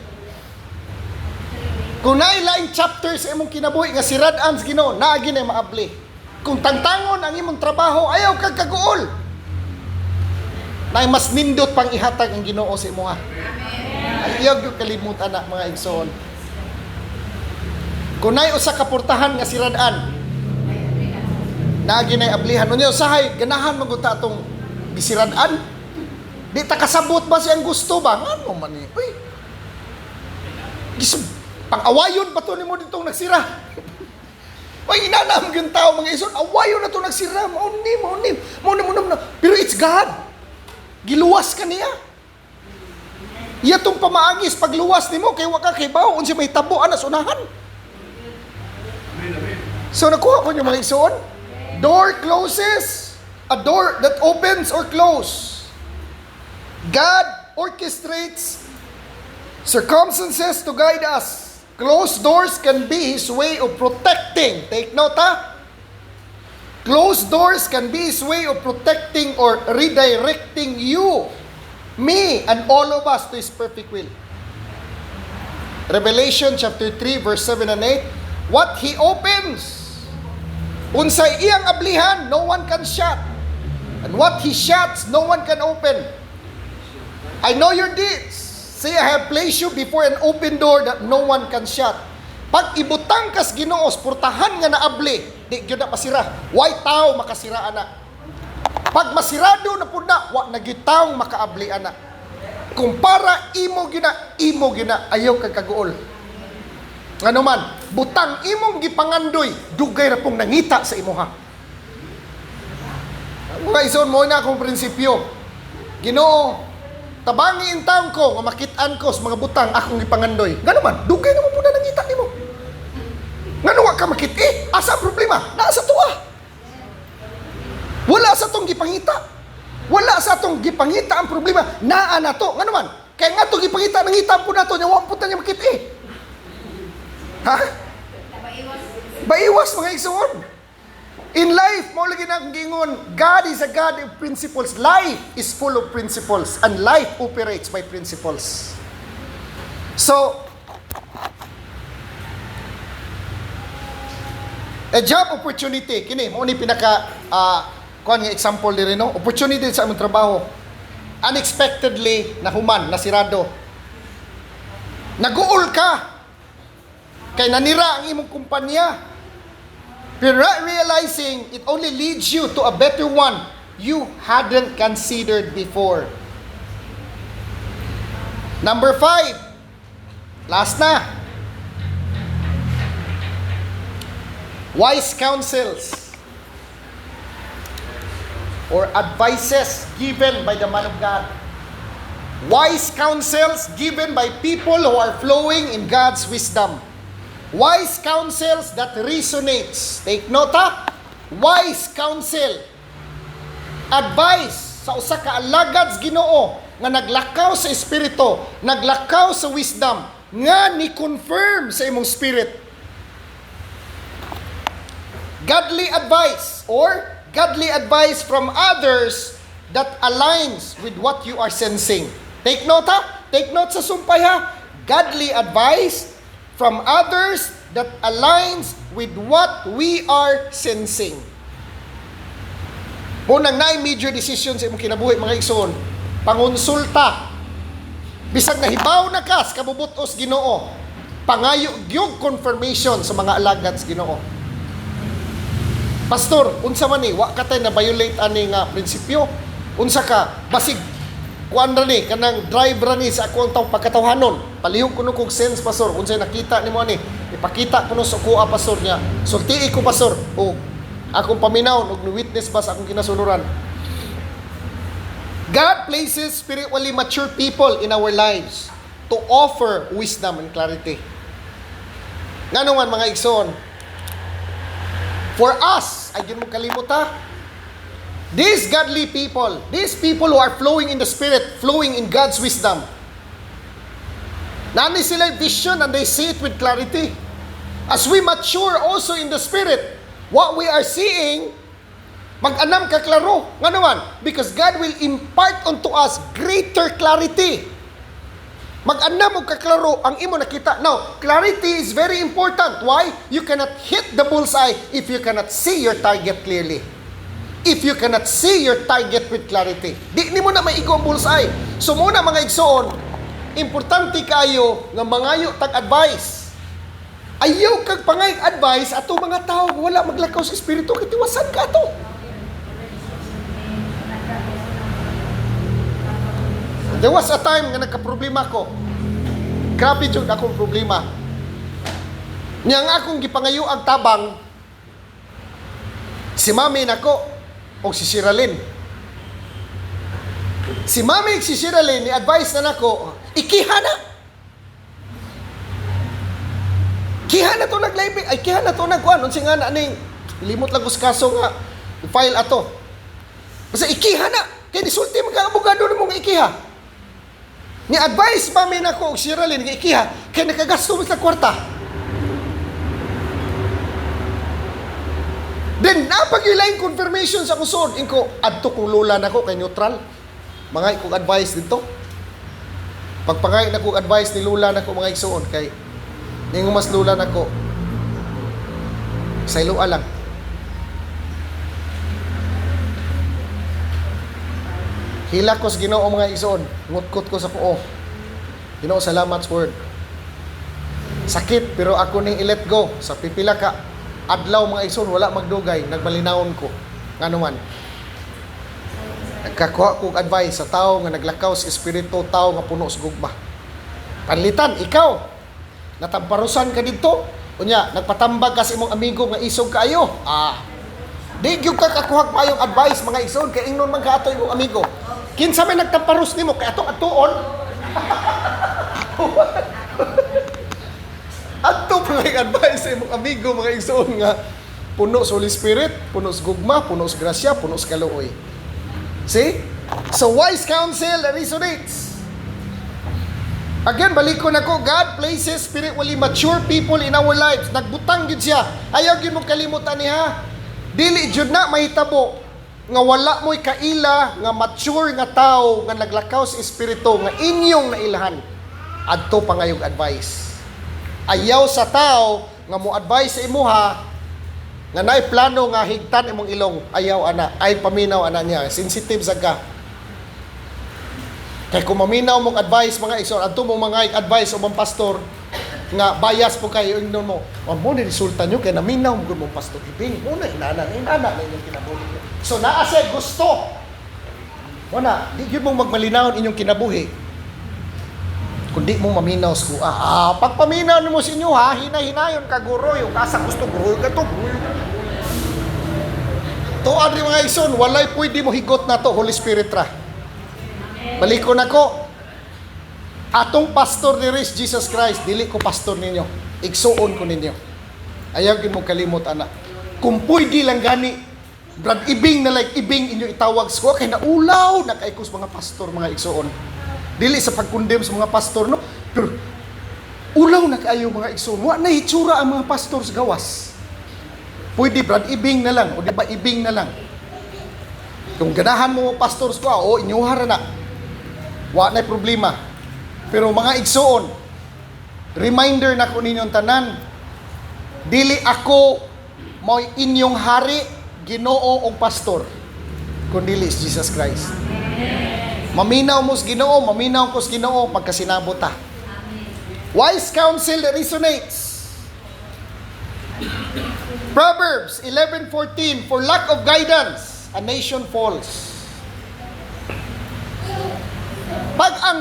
Kung naay laing chapter sa imong kinabuhi nga sirad-an sa Ginoo, naagi na maabli. Kung tangtangon ang imong trabaho, ayaw kag kaguol. Naay mas nindot pang ihatag ang Ginoo sa imo ha. Ayaw gyud kalimutan na mga igsoon. Kung naay usa ka portahan nga sirad-an, naagi na ablihan. Unyo usahay ganahan man gud ta atong gisirad-an. Di ta kasabot ba siyang gusto ba? Ngano man ni? Uy. Pang-awayon ba to nimo ditong nagsira? Uy, inanam gyud tao mga ison, awayon na to nagsira. Maunim. Pero it's God. Giluwas ka niya. Iya tong pamaagis pagluwas nimo kay wa ka kay bawo unsa may tabo ana sa unahan. So nakuha ko yung mga igsoon. Door closes. A door that opens or closes. God orchestrates circumstances to guide us. Closed doors can be His way of protecting. Take note, ha? Closed doors can be His way of protecting or redirecting you, me, and all of us to His perfect will. Revelation chapter 3, verse 7 and 8. What He opens, unsay iyang ablihan, no one can shut. And what He shuts, no one can open. I know your deeds. See, I have placed you before an open door that no one can shut. Pag ibutang kas Ginoo, purtahan nga naabli, di gyud na masira. Why tao makasira ana? Pag masirado na pud na, wa na gyud taong makaabli ana. Kung para imo gyud na, ayaw kag kaguol. Ngano man, butang imong gipangandoy, dugay ra pong nangita sa imuha. Mga ison mo na akong prinsipyo. Ginoo, tabangi in taon ko, nga makitaan ko sa mga butang akong gipangandoy. Ngano man, dugay naman po na nangita nimo. Ngano wa ka makiti? Asa ang problema? Naa sa tuwa. Wala sa tong gipangita. Wala sa tong gipangita ang problema. Naa na to. Ngano man, kaya nga to gipangita nangita po na to, nya wa po niya makiti. Ha? Baiwas mga igsoon. In life, mo lagi na akong gingon, God is a God of principles. Life is full of principles. And life operates by principles. So, a job opportunity. Kini, mo ni pinaka, kuhan nga example din no? Opportunity sa among trabaho. Unexpectedly, nahuman, nasirado. Naguol ka. Kay nanira ang imong kumpanya. Pero realizing it only leads you to a better one you hadn't considered before. Number 5. Last na. Wise counsels or advices given by the man of God. Wise counsels given by people who are flowing in God's wisdom. Wise counsels that resonates. Take note, ha? Wise counsel. Advice sa usa ka alagad sa Ginoo nga naglakaw sa espiritu, naglakaw sa wisdom, nga ni confirm sa imong spirit. Godly advice or godly advice from others that aligns with what you are sensing. Take note, ha? Take note sa sumpay, ha? Godly advice from others that aligns with what we are sensing. Munang na major decision sa imong kinabuhi mga igsoon, pangonsulta. Bisag nahibaw na kas kabubutos Ginoo, pangayo gyud confirmation sa mga alagad sa Ginoo. Pastor, unsa man ni wa ka tay na violate ani nga prinsipyo? Unsa ka basig kuan ra ni kanang drive ra ni sa akong taw pagkatawhanon. Palihog kuno kog sense pastor, unsay nakita nimo ani? Ipakita kuno sa kuha pastor niya. Sultii ko pastor o akong paminaw og witness ba sa akong kinasunuran. God places spiritually mature people in our lives to offer wisdom and clarity. Ngano man mga igsoon, for us, ay mo kalimot ha, these godly people, these people who are flowing in the Spirit, flowing in God's wisdom, nani sila vision and they see it with clarity. As we mature also in the Spirit, what we are seeing, mag-anam ka klaro. Nga naman, because God will impart unto us greater clarity. Mag-anam o kaklaro ang imo nakita. Now, clarity is very important. Why? You cannot hit the bullseye if you cannot see your target clearly. If you cannot see your target with clarity. Di mo na maigo ang bullseye. So muna mga igsoon, importante kayo nga mangayo tag advice. Ayaw kag pangay advice ato mga tao wala maglakaw sa espiritu kitiwasan ka to. There was a time nga nagka-problema ko. Grabe jud akong problema. Niyang akong gipangayo ang tabang si mami nako o si Shiralyn. Si mami si Shiralyn ni advice na nako, ikiha na. Ikiha na to nag-live, ay ikiha na to nagkuhan. Unsi nga na ning, limot lang ko sa kaso nga, file ato. Basta ikiha na. Kaya nisulti magka-abogado na mong ikiha. Ni advice pa may nako og Shirley nga ikiha kay nakagasto mo sa kwarta. Then napag-ilaing confirmation sa kusod inko adto kong lula nako kay neutral. Mga ikong advice dito. Pagpangay na kong advice ni lula nako mga igsoon kay ningo mas lula nako. Sa ilua lang. Hila ko sa Ginoo mga igsoon, ngutkot ko sa kuo. Ginoo, salamat sa word. Sakit pero ako ning i-let go sa pipila ka adlaw mga igsoon, wala magdugay, nagmalinawon ko. Nganuman. Nagkakuha ko advice sa tao nga naglakaw sa espiritu, tao nga puno sa gugma. Panlitan ikaw natamparusan ka dito. Unya, nagpatambag ka sa imong amigo nga isog kaayo. Di gyud ka kakuha pa yung advice mga igsoon kay ingnon man kaato imong amigo. Kinsa may nagtamparus nimo kay atong atuon. Ato pa nga advice sa imong amigo mga igsoon nga puno sa Holy Spirit, puno sa gugma, puno sa grasya, puno sa kaluoy. See? So wise counsel resonates. Again, balik ko na ko, God places spiritually mature people in our lives. Nagbutang yun siya. Ayaw yun mo kalimutan niya. Dili jud na mahitabo nga wala mo'y kaila nga mature nga tao nga naglakaw sa espiritu nga inyong nailahan. Adto pa ngayong advice. Ayaw sa tao nga mo advice sa imuha nga naay plano nga higtan imong ilong. Ayaw ana, ay paminaw ana niya. Sensitive sa ka. Kaya kung maminaw mong advice mga igsoon, adto mong mga advice o mga pastor nga bias po kayo ingnon mo. Mo ni resulta nyo kay naminaw mo mong pastor ibing. Mo na inana na inyong kinabuhi. So naa say gusto. Wala, di gyud mong magmalinaw inyong kinabuhi. Kundi mong maminaw sa kuha. Pag paminaw nimo sa inyo ha, hina-hinayon ka guro, yung kasa gusto guro ka to. To adri mga igsoon, walay pwede mo higot na to Holy Spirit ra. Balik ko na ko. Atong pastor ni Jesus Christ, dili ko pastor ninyo. Igsuon ko ninyo. Ayaw gyud mo kalimot ana. Kung pwede lang gani, brad ibing na like ibing inyo itawag ko kay naulaw na kay kus mga pastor mga igsuon. Dili sa pagkondem sa mga pastor no. Pero ulaw na kaayo mga igsuon. Wa na hitsura ang mga pastor sa gawas. Pwede brad ibing na lang o di ba ibing na lang. Kung ganahan mo pastor ko, inyuhara na. Wa na problema. Pero mga igsoon, reminder na ko ninyong tanan, dili ako mo'y inyong hari, Ginoo o pastor, kundi is Jesus Christ. Maminaw mo sa Ginoo, maminaw ko sa Ginoo, pagkasinabot ta. Wise counsel resonates. Proverbs 11:14, for lack of guidance, a nation falls. Pag ang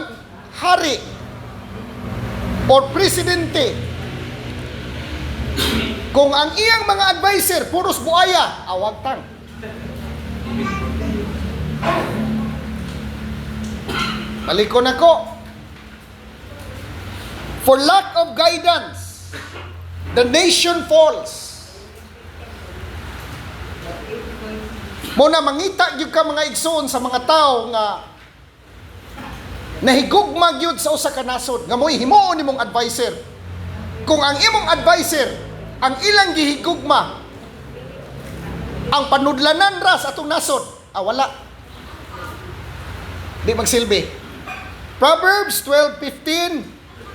hari or presidente, kung ang iyang mga advisor puros buaya, awag tang. Balik ko na ko. For lack of guidance, the nation falls. Muna mangita gyud ka mga igsoon sa mga tao nga nahigugma gyud sa usa ka nasod nga mo'y himuon nimong advisor. Kung ang imong advisor ang ilang gihigugma ang panudlanan ra sa atong nasod, wala. Di magsilbi. Proverbs 12:15,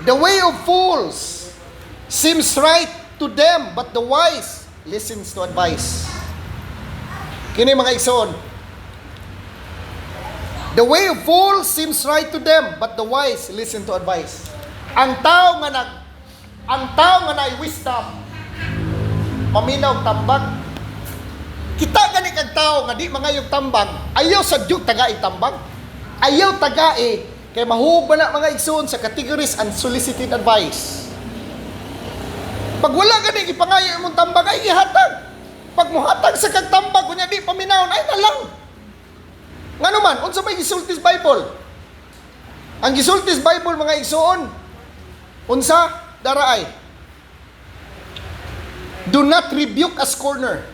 the way of fools seems right to them, but the wise listens to advice. Kini mga igsoon, the way of fools seems right to them, but the wise listen to advice. Ang tao nga naay wisdom, paminaw tambag. Kita gani kag tao nga di mangayog tambag, ayaw sa dyug tagai tambag. Ayaw tagai kay mahubad na mga igsoon sa categories unsolicited advice. Pag wala gani ipangayo imong tambag ay ihatag. Pag muhatag sa kag tambag kunya di paminawon ay nalang. Nga naman, unsa may gisultis Bible? Ang gisultis Bible mga igsoon, unsa daraay? Do not rebuke as corner.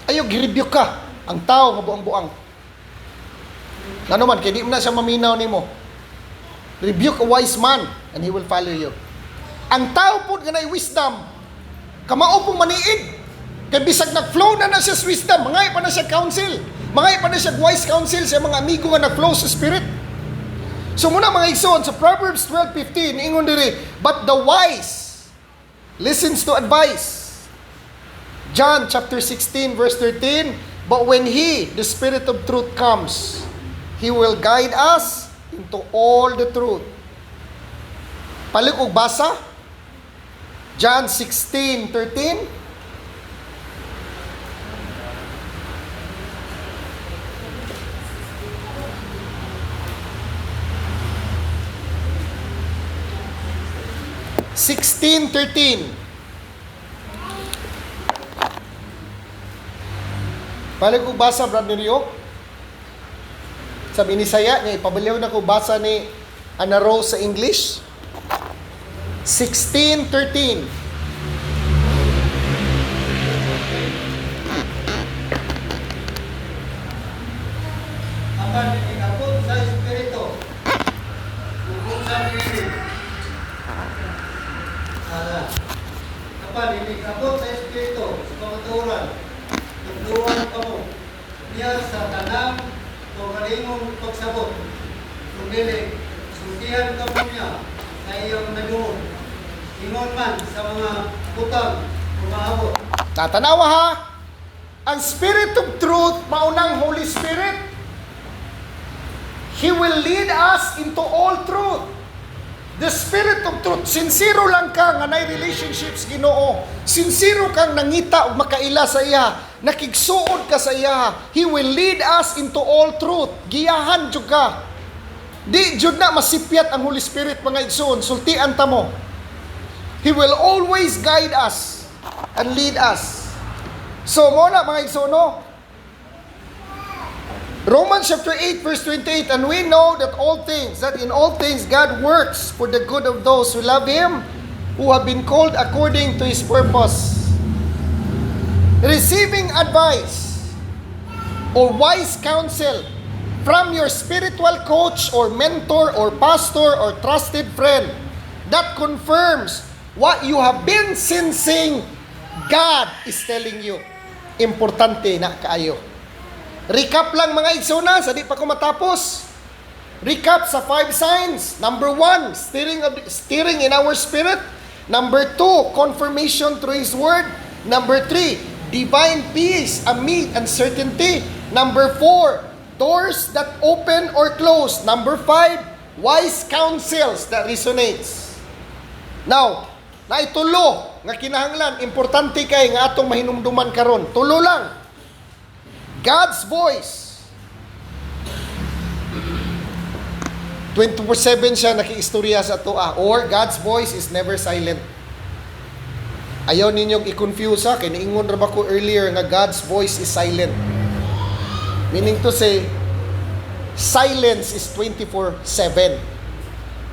Ayaw, gi-rebuke ka. Ang tao nga buang-buang. Ano man, kaya di mo na siya maminaw ni mo. Rebuke a wise man, and he will follow you. Ang tao po nga na wisdom, kamao pong maniid. Kaya bisag nag-flow na siya sa wisdom, mangay pa na siya counsel. Mangay pa na siya wise counsel sa mga amigo nga nag-flow sa spirit. So muna mga igsoon, sa Proverbs 12:15, ingon diri, but the wise listens to advice. John chapter 16 verse 13, but when He, the Spirit of truth comes, He will guide us into all the truth. Palik og basa, John 16:13. Balik ko basa, Brother Rio. Sabi ni Saya niya, ipabaliw na ko basa ni Ana Rose sa English. 16:13. Apan ikabot sa Espiritu. Bukod sa piling. Apan ikabot sa Espiritu, sa kamaturan. Tugluan ka mo. Niya sa tanang o kalingong pagsabot. Sundili, sultihan ka mo niya sa iyong naduon. Ingon man sa mga butang umaabot. Tatanawa ha, ang Spirit of Truth, maunang Holy Spirit, He will lead us into all truth. The Spirit of Truth, sincero lang ka nga nay relationships Ginoo. Sincero kang nangita o makaila sa iya, nakigsuod ka sa iya. He will lead us into all truth. Giyahan jud ka. Di jud na masipyat ang Holy Spirit mga igsoon, sultian ta mo. He will always guide us and lead us. So mo na mga igsoon, no? Romans chapter 8 verse 28, and we know that in all things God works for the good of those who love Him, who have been called according to His purpose. Receiving advice or wise counsel from your spiritual coach or mentor or pastor or trusted friend that confirms what you have been sensing God is telling you. Importante na kaayo. Recap lang mga igsuna, sa di pa ko matapos. Recap sa 5 signs. Number 1, steering in our spirit. Number 2, confirmation through His Word. Number 3, divine peace amid uncertainty. Number 4, doors that open or close. Number 5, wise counsels that resonates. Now, naitulo nga kinahanglan, importante kay nga atong mahinumduman karon. Tulo lang. God's voice. 24/7 siya nakiistorya sa toa. Or God's voice is never silent. Ayaw ninyong i-confuse ha. Kaya niingon ra ba ko earlier nga God's voice is silent. Meaning to say, silence is 24/7.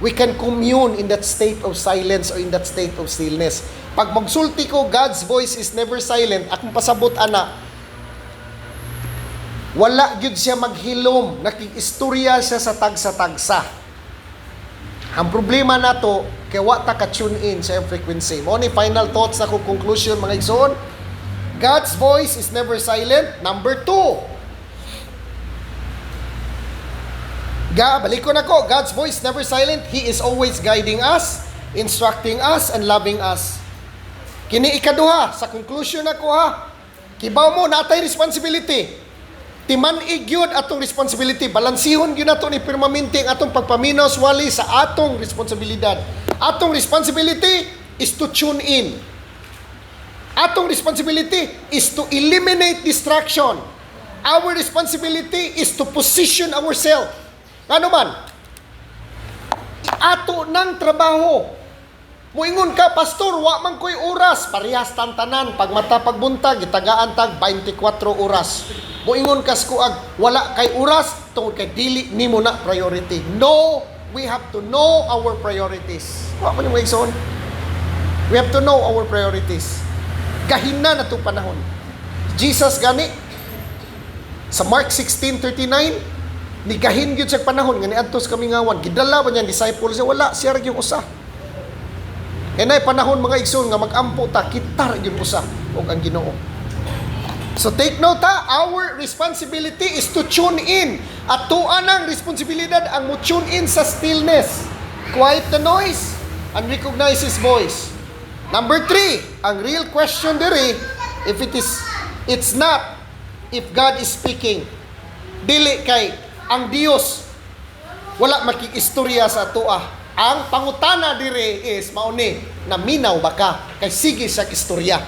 We can commune in that state of silence or in that state of stillness. Pag magsulti ko, God's voice is never silent, akong pasabot ana, wala gyud siya maghilom, nakikistorya siya sa tagsa-tagsa. Ang problema nato, kay wa ta ka-tune in sa frequency. Mo ni final thoughts na ko, conclusion mga igsoon. God's voice is never silent. Number 2, balik ko na ko, God's voice never silent. He is always guiding us, instructing us, and loving us. Kini ikaduha, sa conclusion na ko ha, kibaw mo, natay responsibility. Timan-ig yun atong responsibility. Balansihon yun nato ni permanente ang atong pagpaminaw wali sa atong responsibilidad. Atong responsibility is to tune in. Atong responsibility is to eliminate distraction. Our responsibility is to position ourselves. Ano man? Ato ng trabaho. Muingon ka, pastor, wa man ko'y oras. Parehas tantanan. Pag mata pagbuntag, itagaan tag 24 oras. Muingon ka skuag, wala kay oras, tungkol kay dili nimo na priority. No, we have to know our priorities. Wa man yung igsoon. We have to know our priorities. Gahina na itong panahon. Jesus gani, sa Mark 16:39, ni gahin gyud sa panahon nga niadtos kami ngawan, gidala ba niyang disciples siya? Wala, siya ra gyud usa. Kaya na panahon mga igsoon nga mag-ampo ta, kita ra gyud usa og ang Ginoo. So take note ha, our responsibility is to tune in. At tuan ang responsibilidad ang mo tune in sa stillness. Quiet the noise and recognize His voice. Number 3, ang real question diri, if it's not, if God is speaking, dili kay ang Dios wala makikistorya sa atoa. Ang pangutana diri is mauni, naminaw ba ka? Kay sige sa istorya.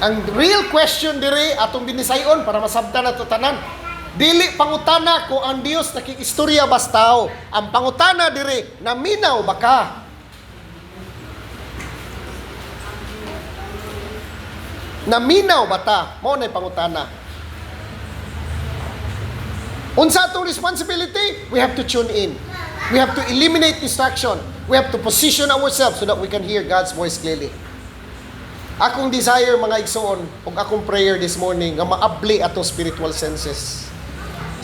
Ang real question diri atong binisayon para masabtan nato tanan. Dili pangutana ko ang Dios nakikistorya bastaw. Ang pangutana diri, naminaw ba ka? Naminaw ba ta? Mao na pangutana. Unsa atong responsibility? We have to tune in. We have to eliminate distraction. We have to position ourselves so that we can hear God's voice clearly. Akong desire mga igsoon, ug akong prayer this morning nga maabli ato spiritual senses.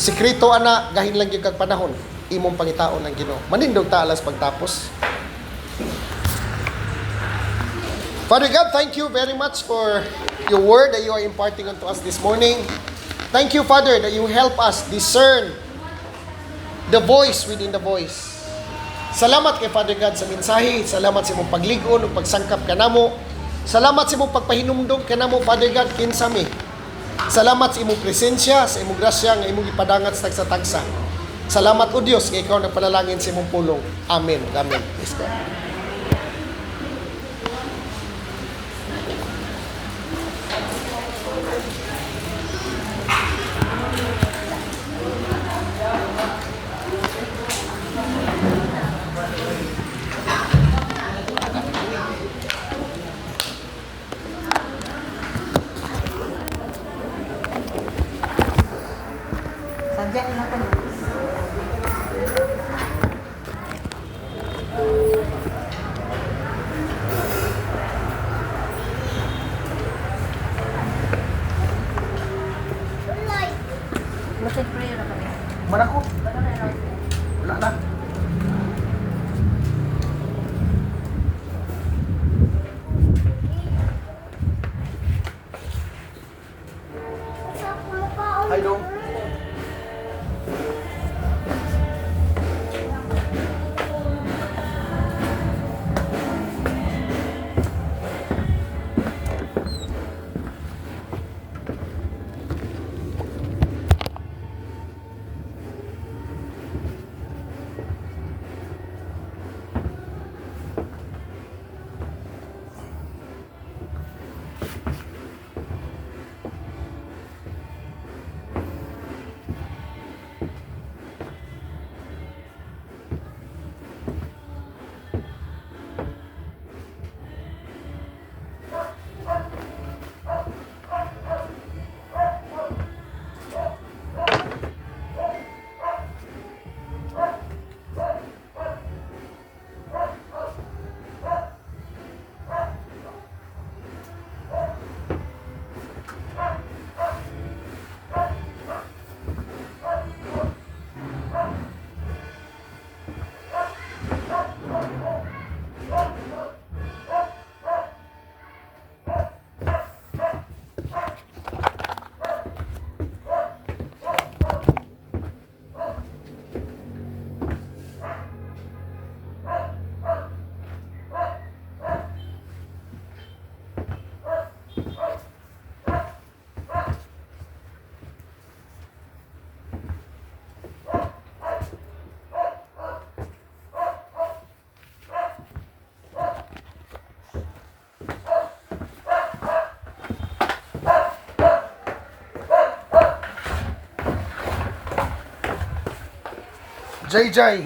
Sekreto ana, gahin lang gyud kag panahon, imong pangitaon ang Ginoo. Manindog ta alas pagtapos. Father God, thank you very much for your word that you are imparting unto us this morning. Thank you, Father, that you help us discern the voice within the voice. Salamat kay Father God sa mensahe. Salamat sa imong pagligon ug pagsangkap kanamo. Salamat sa imong pagpahinumdom kanamo, Father God, kinsami. Salamat sa imong presensya, sa imong grasya nga imong ipadangat sa tagsa-tagsa. Salamat o Dios nga ikaw nagpanalangin sa imong pulong. Amen. Amen. Praise God. Sadya na natin. Lucid prayer na kami. Mana ko? Wala na. Hi, Dong. JJ.